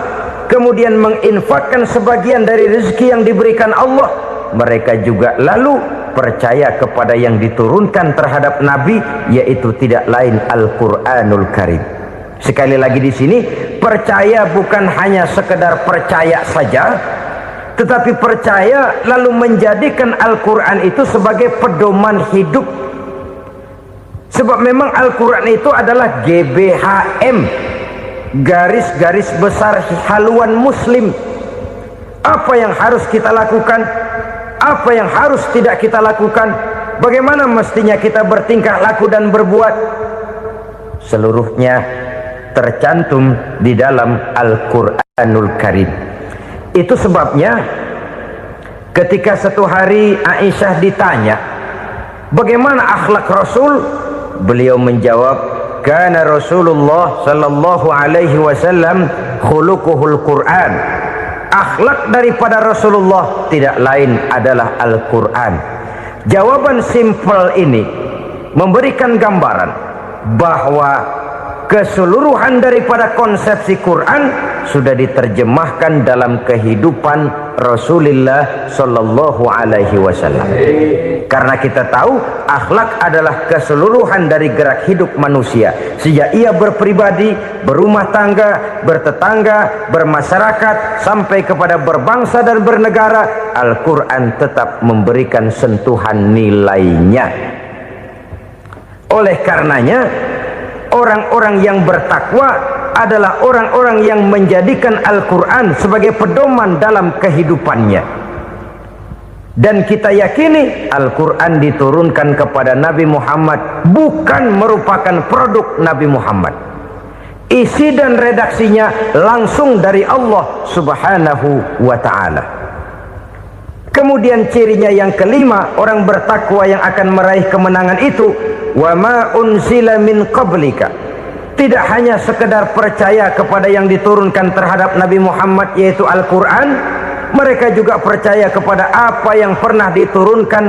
kemudian menginfakkan sebagian dari rezeki yang diberikan Allah, mereka juga lalu percaya kepada yang diturunkan terhadap Nabi, yaitu tidak lain Al-Quranul Karim. Sekali lagi di sini, percaya bukan hanya sekedar percaya saja, tetapi percaya lalu menjadikan Al-Quran itu sebagai pedoman hidup. Sebab memang Al-Quran itu adalah GBHM, garis-garis besar haluan muslim. Apa yang harus kita lakukan, apa yang harus tidak kita lakukan, bagaimana mestinya kita bertingkah laku dan berbuat, seluruhnya tercantum di dalam Al-Quranul Karim. Itu sebabnya ketika satu hari Aisyah ditanya bagaimana akhlak Rasul, beliau menjawab, kana Rasulullah sallallahu alaihi wasallam khuluquhul Quran. Akhlak daripada Rasulullah tidak lain adalah Al-Quran. Jawaban simpel ini memberikan gambaran bahwa keseluruhan daripada konsepsi Quran sudah diterjemahkan dalam kehidupan Rasulullah sallallahu alaihi wasallam. Karena kita tahu akhlak adalah keseluruhan dari gerak hidup manusia, sejak ia berpribadi, berumah tangga, bertetangga, bermasyarakat, sampai kepada berbangsa dan bernegara. Al-Quran tetap memberikan sentuhan nilainya. Oleh karenanya, orang-orang yang bertakwa adalah orang-orang yang menjadikan Al-Quran sebagai pedoman dalam kehidupannya. Dan kita yakini Al-Quran diturunkan kepada Nabi Muhammad bukan merupakan produk Nabi Muhammad. Isi dan redaksinya langsung dari Allah subhanahu wa ta'ala. Kemudian cirinya yang kelima, orang bertakwa yang akan meraih kemenangan itu, wa ma unzila min qablika, tidak hanya sekedar percaya kepada yang diturunkan terhadap Nabi Muhammad yaitu Al-Quran, mereka juga percaya kepada apa yang pernah diturunkan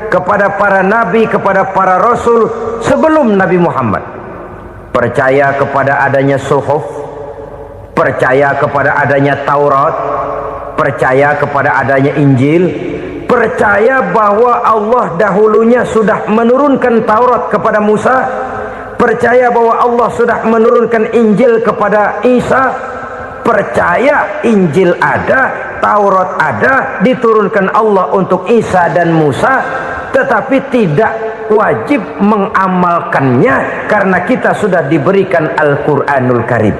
kepada para nabi, kepada para rasul sebelum Nabi Muhammad. Percaya kepada adanya suhuf, percaya kepada adanya Taurat, percaya kepada adanya Injil, percaya bahwa Allah dahulunya sudah menurunkan Taurat kepada Musa, percaya bahwa Allah sudah menurunkan Injil kepada Isa, percaya Injil ada, Taurat ada, diturunkan Allah untuk Isa dan Musa, tetapi tidak wajib mengamalkannya karena kita sudah diberikan Al-Quranul Karim.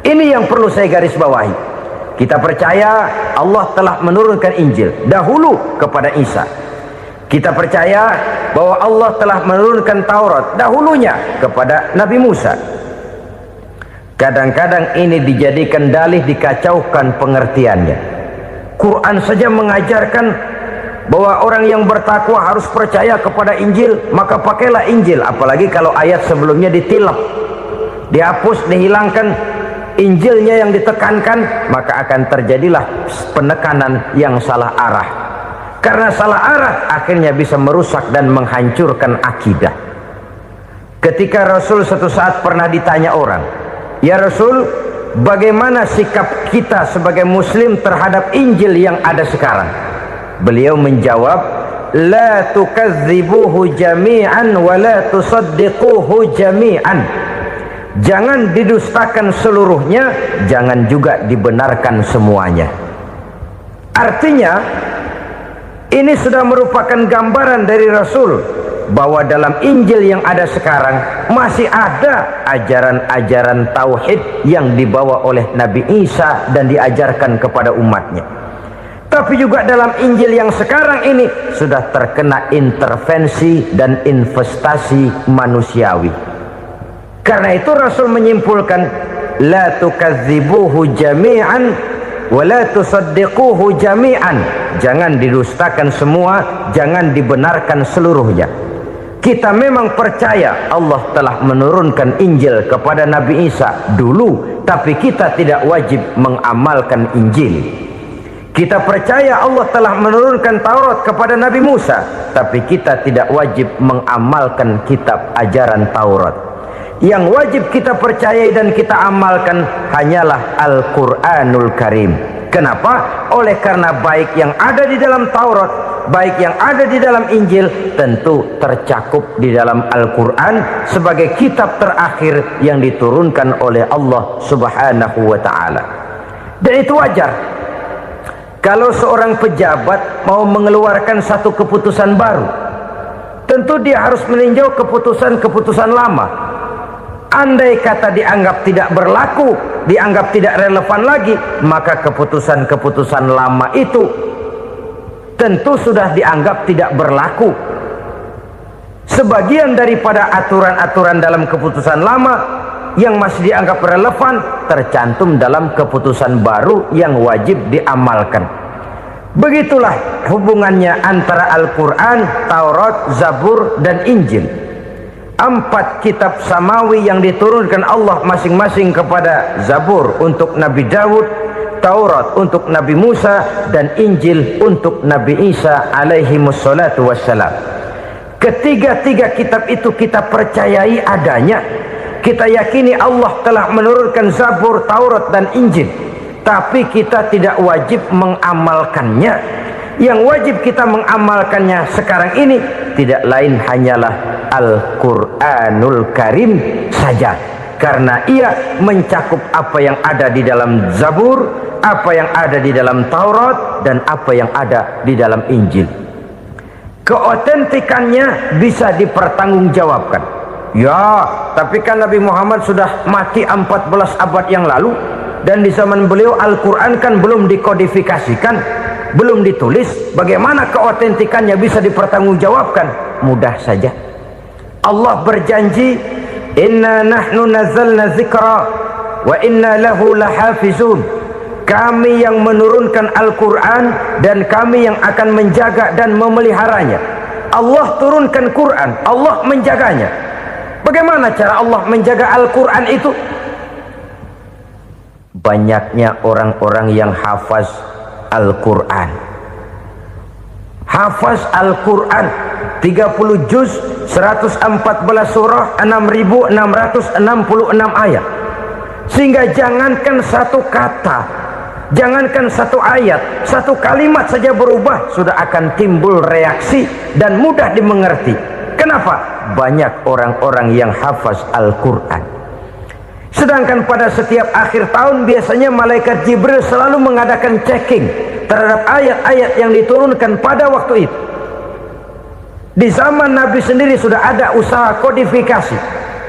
Ini yang perlu saya garis bawahi. Kita percaya Allah telah menurunkan Injil dahulu kepada Isa. Kita percaya bahwa Allah telah menurunkan Taurat dahulunya kepada Nabi Musa. Kadang-kadang ini dijadikan dalih, dikacaukan pengertiannya. Quran saja mengajarkan bahwa orang yang bertakwa harus percaya kepada Injil, maka pakailah Injil. Apalagi kalau ayat sebelumnya ditilap, dihapus, dihilangkan, Injilnya yang ditekankan, maka akan terjadilah penekanan yang salah arah. Karena salah arah akhirnya bisa merusak dan menghancurkan akidah. Ketika Rasul suatu saat pernah ditanya orang, ya Rasul, bagaimana sikap kita sebagai muslim terhadap Injil yang ada sekarang? Beliau menjawab, la tukadzibuhu jami'an wa la tusaddiquhu jami'an. Jangan didustakan seluruhnya, jangan juga dibenarkan semuanya. Artinya, ini sudah merupakan gambaran dari Rasul bahwa dalam Injil yang ada sekarang masih ada ajaran-ajaran tauhid yang dibawa oleh Nabi Isa dan diajarkan kepada umatnya. Tapi juga dalam Injil yang sekarang ini sudah terkena intervensi dan investasi manusiawi. Karena itu Rasul menyimpulkan, la tukadzibuhu jami'an wa la tusaddiquhu jami'an. Jangan didustakan semua, jangan dibenarkan seluruhnya. Kita memang percaya Allah telah menurunkan Injil kepada Nabi Isa dulu, tapi kita tidak wajib mengamalkan Injil. Kita percaya Allah telah menurunkan Taurat kepada Nabi Musa, tapi kita tidak wajib mengamalkan kitab ajaran Taurat. Yang wajib kita percayai dan kita amalkan hanyalah Al-Quranul Karim. Kenapa? Oleh karena baik yang ada di dalam Taurat, baik yang ada di dalam Injil, tentu tercakup di dalam Al-Quran sebagai kitab terakhir yang diturunkan oleh Allah Subhanahu wa Ta'ala. Dan itu wajar. Kalau seorang pejabat mau mengeluarkan satu keputusan baru, tentu dia harus meninjau keputusan-keputusan lama. Andai kata dianggap tidak berlaku, dianggap tidak relevan lagi, maka keputusan-keputusan lama itu tentu sudah dianggap tidak berlaku. Sebagian daripada aturan-aturan dalam keputusan lama yang masih dianggap relevan tercantum dalam keputusan baru yang wajib diamalkan. Begitulah hubungannya antara Al-Quran, Taurat, Zabur, dan Injil. 4 kitab samawi yang diturunkan Allah masing-masing kepada Zabur untuk Nabi Daud, Taurat untuk Nabi Musa, dan Injil untuk Nabi Isa alaihi wassalatu wassalam. Ketiga-tiga kitab itu kita percayai adanya. Kita yakini Allah telah menurunkan Zabur, Taurat, dan Injil, tapi kita tidak wajib mengamalkannya. Yang wajib kita mengamalkannya sekarang ini tidak lain hanyalah Al-Quranul Karim saja, karena ia mencakup apa yang ada di dalam Zabur, apa yang ada di dalam Taurat, dan apa yang ada di dalam Injil. Keotentikannya bisa dipertanggungjawabkan. Ya, tapi kan Nabi Muhammad sudah mati 14 abad yang lalu, dan di zaman beliau Al-Quran kan belum dikodifikasikan, belum ditulis. Bagaimana keotentikannya bisa dipertanggungjawabkan? Mudah saja. Allah berjanji, inna nahnu nazzalna dzikra wa inna lahu lahafizun. Kami yang menurunkan Al-Quran dan kami yang akan menjaga dan memeliharanya. Allah turunkan Quran, Allah menjaganya. Bagaimana cara Allah menjaga Al-Quran itu? Banyaknya orang-orang yang hafaz Al-Quran. Hafaz Al-Quran 30 juz, 114 surah, 6.666 ayat. Sehingga jangankan satu kata, jangankan satu ayat, satu kalimat saja berubah sudah akan timbul reaksi dan mudah dimengerti. Kenapa? Banyak orang-orang yang hafaz Al-Quran. Sedangkan pada setiap akhir tahun biasanya malaikat Jibril selalu mengadakan checking terhadap ayat-ayat yang diturunkan pada waktu itu. Di zaman Nabi sendiri sudah ada usaha kodifikasi.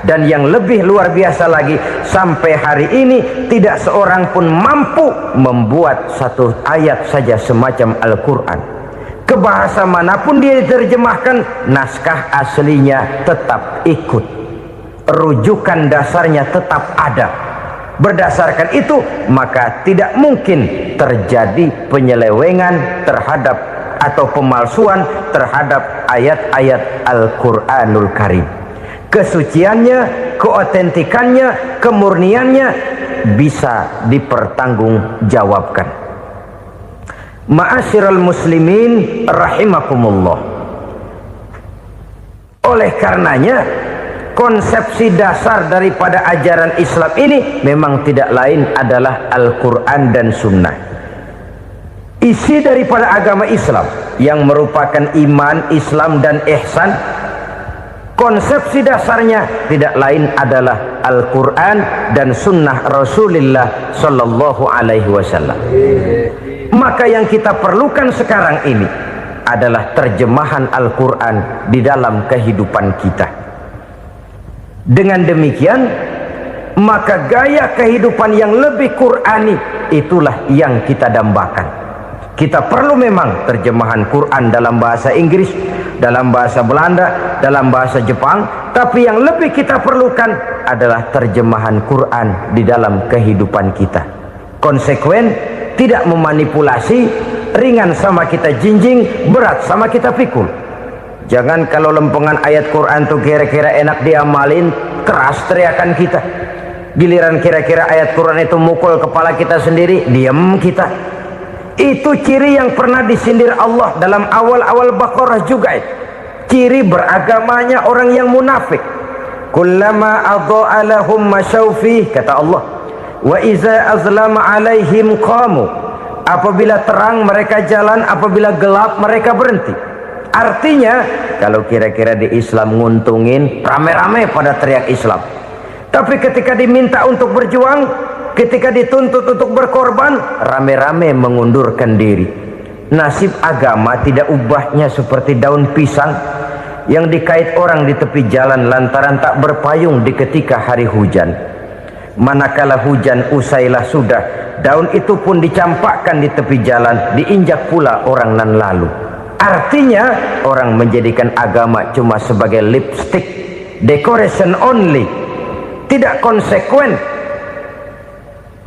Dan yang lebih luar biasa lagi, sampai hari ini tidak seorang pun mampu membuat satu ayat saja semacam Al-Quran. Ke bahasa manapun dia diterjemahkan, naskah aslinya tetap ikut, rujukan dasarnya tetap ada. Berdasarkan itu maka tidak mungkin terjadi penyelewengan terhadap atau pemalsuan terhadap ayat-ayat Al-Quranul Karim. Kesuciannya, keotentikannya, kemurniannya bisa dipertanggungjawabkan. Ma'asyiral muslimin rahimakumullah. Oleh karenanya konsepsi dasar daripada ajaran Islam ini memang tidak lain adalah Al-Quran dan Sunnah. Isi daripada agama Islam yang merupakan iman, Islam, dan ihsan, konsepsi dasarnya tidak lain adalah Al-Quran dan Sunnah Rasulullah Sallallahu Alaihi Wasallam. Maka yang kita perlukan sekarang ini adalah terjemahan Al-Quran di dalam kehidupan kita. Dengan demikian, maka gaya kehidupan yang lebih Qurani itulah yang kita dambakan. Kita perlu memang terjemahan Quran dalam bahasa Inggris, dalam bahasa Belanda, dalam bahasa Jepang, tapi yang lebih kita perlukan adalah terjemahan Quran di dalam kehidupan kita. Konsekuen, tidak memanipulasi, ringan sama kita jinjing, berat sama kita pikul. Jangan kalau lempengan ayat Quran tuh kira-kira enak diamalin, keras teriakan kita. Giliran kira-kira ayat Quran itu mukul kepala kita sendiri, diam kita. Itu ciri yang pernah disindir Allah dalam awal-awal Baqarah juga. Ciri beragamanya orang yang munafik. Kullama adha'a lahum masyaw fih, kata Allah. Wa iza azlama alaihim qamu. Apabila terang mereka jalan, apabila gelap mereka berhenti. Artinya, kalau kira-kira di Islam nguntungin, rame-rame pada teriak Islam. Tapi ketika diminta untuk berjuang, ketika dituntut untuk berkorban, rame-rame mengundurkan diri. Nasib agama tidak ubahnya seperti daun pisang yang dikait orang di tepi jalan lantaran tak berpayung di ketika hari hujan. Manakala hujan usailah sudah, daun itu pun dicampakkan di tepi jalan, diinjak pula orang nan lalu. Artinya orang menjadikan agama cuma sebagai lipstick, decoration only, tidak konsekuen.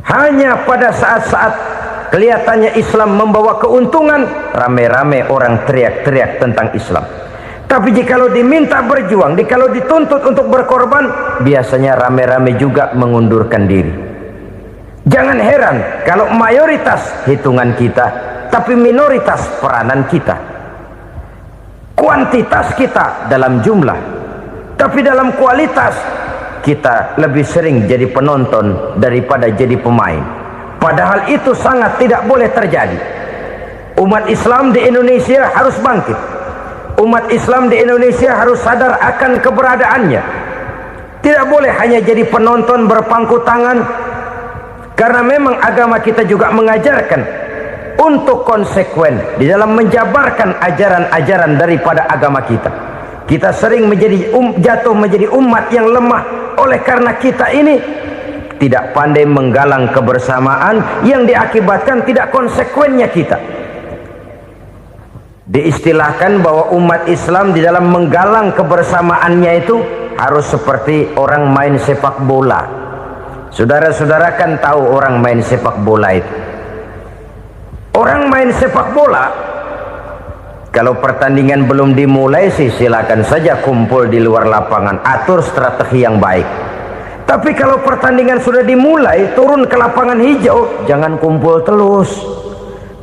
Hanya pada saat-saat kelihatannya Islam membawa keuntungan, rame-rame orang teriak-teriak tentang Islam. Tapi jikalau diminta berjuang, jikalau dituntut untuk berkorban, biasanya rame-rame juga mengundurkan diri. Jangan heran kalau mayoritas hitungan kita, tapi minoritas peranan kita. Kuantitas kita dalam jumlah, tapi dalam kualitas kita lebih sering jadi penonton daripada jadi pemain. Padahal itu sangat tidak boleh terjadi. Umat Islam di Indonesia harus bangkit. Umat Islam di Indonesia harus sadar akan keberadaannya. Tidak boleh hanya jadi penonton berpangku tangan, karena memang agama kita juga mengajarkan untuk konsekuen di dalam menjabarkan ajaran-ajaran daripada agama kita. Kita sering menjadi jatuh menjadi umat yang lemah oleh karena kita ini tidak pandai menggalang kebersamaan yang diakibatkan tidak konsekuennya kita. Diistilahkan bahwa umat Islam di dalam menggalang kebersamaannya itu harus seperti orang main sepak bola. Saudara-saudara kan tahu orang main sepak bola itu. Orang main sepak bola, kalau pertandingan belum dimulai sih silakan saja kumpul di luar lapangan, atur strategi yang baik. Tapi kalau pertandingan sudah dimulai, turun ke lapangan hijau, jangan kumpul terus.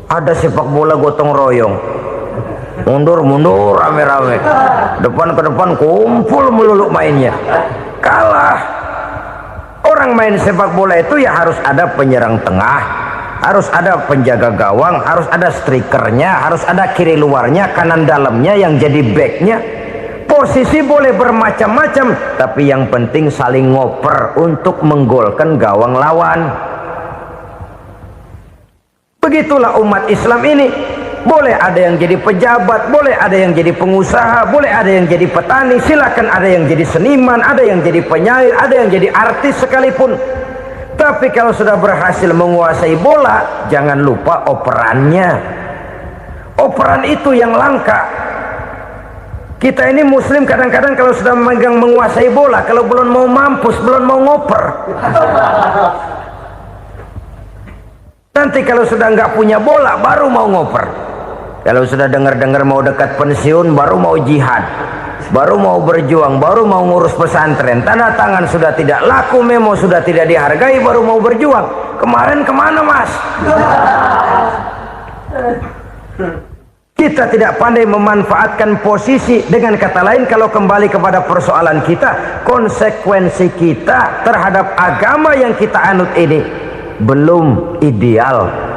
Ada sepak bola gotong royong, mundur-mundur rame-rame, depan ke depan kumpul melulu mainnya. Kalah. Orang main sepak bola itu ya harus ada penyerang tengah, harus ada penjaga gawang, harus ada strikernya, harus ada kiri luarnya, kanan dalamnya yang jadi backnya. Posisi boleh bermacam-macam, tapi yang penting saling ngoper untuk menggolkan gawang lawan. Begitulah umat Islam ini. Boleh ada yang jadi pejabat, boleh ada yang jadi pengusaha, boleh ada yang jadi petani, silakan ada yang jadi seniman, ada yang jadi penyair, ada yang jadi artis sekalipun. Tapi kalau sudah berhasil menguasai bola, jangan lupa operannya. Operan itu yang langka. Kita ini muslim kadang-kadang kalau sudah memegang menguasai bola, kalau belum mau mampus, belum mau ngoper. Nanti kalau sudah nggak punya bola, baru mau ngoper. Kalau sudah dengar-dengar mau dekat pensiun, baru mau jihad, baru mau berjuang, baru mau ngurus pesantren. Tanda tangan sudah tidak laku, memo sudah tidak dihargai, baru mau berjuang. Kemarin kemana mas? Kita tidak pandai memanfaatkan posisi. Dengan kata lain, kalau kembali kepada persoalan kita, konsekuensi kita terhadap agama yang kita anut ini belum ideal.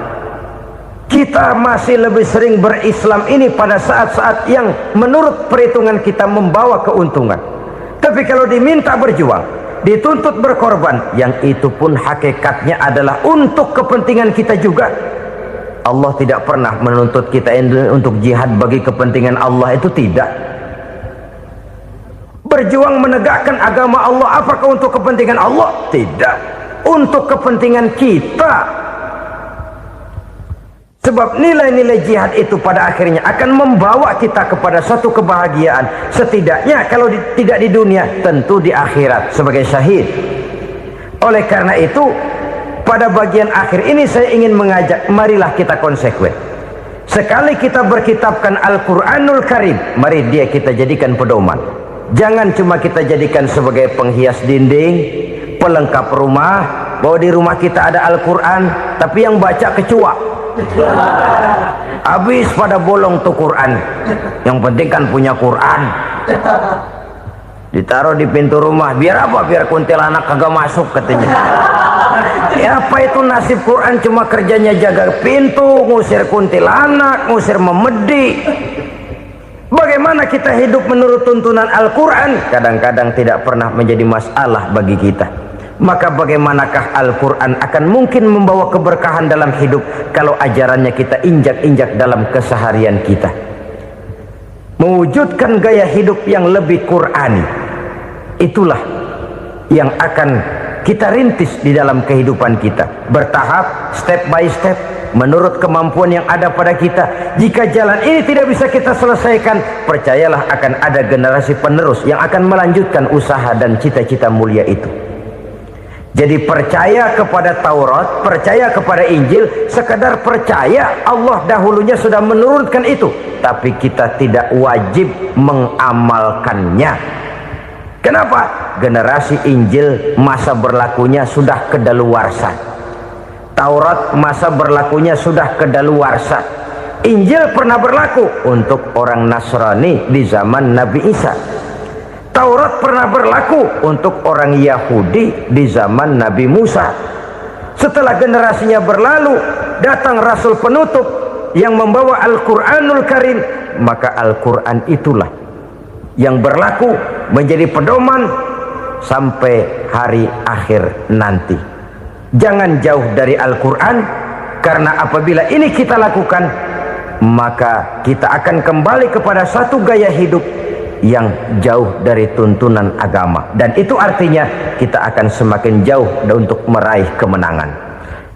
Kita masih lebih sering berislam ini pada saat-saat yang menurut perhitungan kita membawa keuntungan. Tapi kalau diminta berjuang, dituntut berkorban, yang itu pun hakikatnya adalah untuk kepentingan kita juga. Allah tidak pernah menuntut kita untuk jihad bagi kepentingan Allah, itu tidak. Berjuang menegakkan agama Allah, apakah untuk kepentingan Allah? Tidak. Untuk kepentingan kita. Sebab nilai-nilai jihad itu pada akhirnya akan membawa kita kepada suatu kebahagiaan. Setidaknya kalau tidak di dunia, tentu di akhirat sebagai syahid. Oleh karena itu, pada bagian akhir ini saya ingin mengajak, marilah kita konsekuen. Sekali kita berkitabkan Al-Quranul Karim, mari dia kita jadikan pedoman. Jangan cuma kita jadikan sebagai penghias dinding, pelengkap rumah, bahwa di rumah kita ada Al-Quran, tapi yang baca kecoa. Habis pada bolong tuh Quran. Yang penting kan punya Quran. Ditaruh di pintu rumah. Biar apa? Biar kuntilanak kagak masuk katanya. Ya apa itu nasib Quran? Cuma kerjanya jaga pintu, ngusir kuntilanak, ngusir memedi. Bagaimana kita hidup menurut tuntunan Al-Quran? Kadang-kadang tidak pernah menjadi masalah bagi kita. Maka bagaimanakah Al-Quran akan mungkin membawa keberkahan dalam hidup kalau ajarannya kita injak-injak dalam keseharian kita? Mewujudkan gaya hidup yang lebih Qurani, itulah yang akan kita rintis di dalam kehidupan kita, bertahap, step by step, menurut kemampuan yang ada pada kita. Jika jalan ini tidak bisa kita selesaikan, percayalah akan ada generasi penerus yang akan melanjutkan usaha dan cita-cita mulia itu. Jadi percaya kepada Taurat, percaya kepada Injil, sekadar percaya Allah dahulunya sudah menurunkan itu, tapi kita tidak wajib mengamalkannya. Kenapa? Generasi Injil masa berlakunya sudah kedaluarsa. Taurat masa berlakunya sudah kedaluarsa. Injil pernah berlaku untuk orang Nasrani di zaman Nabi Isa. Taurat pernah berlaku untuk orang Yahudi di zaman Nabi Musa. Setelah generasinya berlalu, datang Rasul penutup yang membawa Al-Quranul Karim. Maka Al-Quran itulah yang berlaku menjadi pedoman sampai hari akhir nanti. Jangan jauh dari Al-Quran, karena apabila ini kita lakukan, maka kita akan kembali kepada satu gaya hidup yang jauh dari tuntunan agama, dan itu artinya kita akan semakin jauh untuk meraih kemenangan.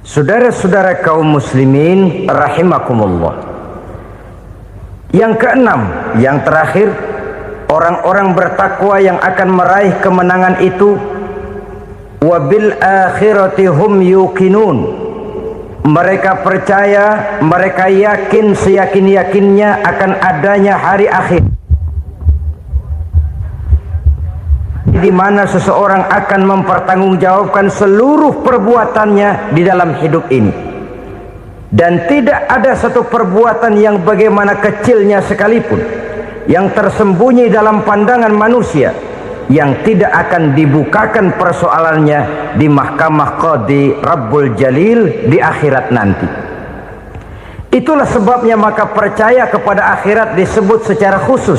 Saudara-saudara kaum muslimin rahimakumullah, yang keenam, yang terakhir, orang-orang bertakwa yang akan meraih kemenangan itu wabil akhirati hum yuqinun. Mereka percaya, mereka yakin seyakin-yakinnya akan adanya hari akhir, di mana seseorang akan mempertanggungjawabkan seluruh perbuatannya di dalam hidup ini, dan tidak ada satu perbuatan yang bagaimana kecilnya sekalipun yang tersembunyi dalam pandangan manusia yang tidak akan dibukakan persoalannya di mahkamah Qadi Rabbul Jalil di akhirat nanti. Itulah sebabnya maka percaya kepada akhirat disebut secara khusus.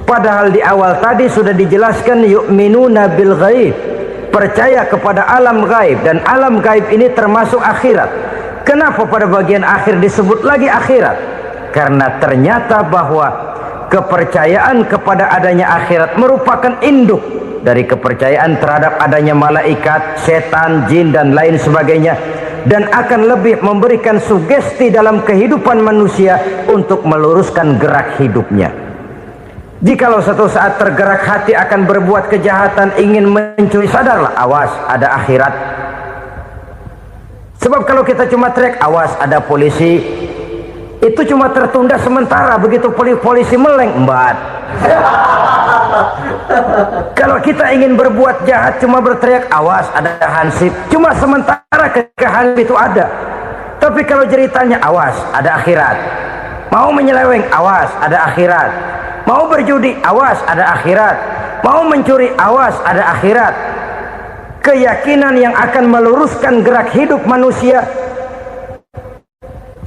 Padahal di awal tadi sudah dijelaskan yu'minuna bil ghaib, percaya kepada alam gaib, dan alam gaib ini termasuk akhirat. Kenapa pada bagian akhir disebut lagi akhirat? Karena ternyata bahwa kepercayaan kepada adanya akhirat merupakan induk dari kepercayaan terhadap adanya malaikat, setan, jin dan lain sebagainya, dan akan lebih memberikan sugesti dalam kehidupan manusia untuk meluruskan gerak hidupnya. Jikalau satu saat tergerak hati akan berbuat kejahatan, ingin mencuri, sadarlah, awas ada akhirat. Sebab kalau kita cuma teriak awas ada polisi, itu cuma tertunda sementara. Begitu polisi meleng, embat. Kalau kita ingin berbuat jahat cuma berteriak awas ada hansip, cuma sementara ketika hansip itu ada. Tapi kalau ceritanya awas ada akhirat, mau menyeleweng awas ada akhirat, mau berjudi awas ada akhirat, mau mencuri awas ada akhirat. Keyakinan yang akan meluruskan gerak hidup manusia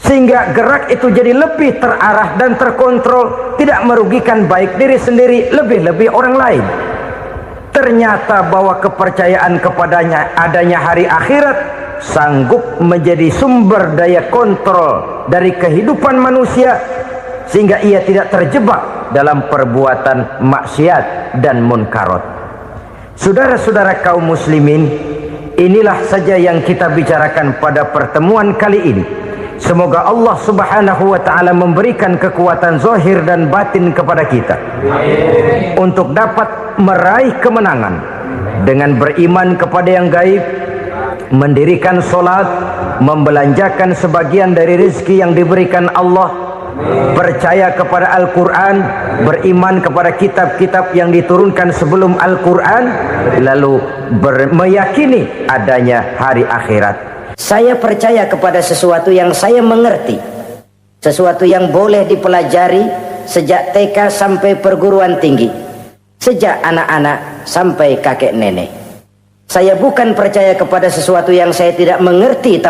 sehingga gerak itu jadi lebih terarah dan terkontrol, tidak merugikan baik diri sendiri, lebih-lebih orang lain. Ternyata bahwa kepercayaan kepadanya adanya hari akhirat sanggup menjadi sumber daya kontrol dari kehidupan manusia, sehingga ia tidak terjebak dalam perbuatan maksiat dan munkarat. Saudara-saudara kaum muslimin, inilah saja yang kita bicarakan pada pertemuan kali ini. Semoga Allah subhanahu wa ta'ala memberikan kekuatan zahir dan batin kepada kita untuk dapat meraih kemenangan dengan beriman kepada yang gaib, mendirikan solat, membelanjakan sebagian dari rezeki yang diberikan Allah, percaya kepada Al-Quran, beriman kepada kitab-kitab yang diturunkan sebelum Al-Quran, lalu meyakini adanya hari akhirat. Saya percaya kepada sesuatu yang saya mengerti, sesuatu yang boleh dipelajari sejak TK sampai perguruan tinggi, sejak anak-anak sampai kakek nenek. Saya bukan percaya kepada sesuatu yang saya tidak mengerti.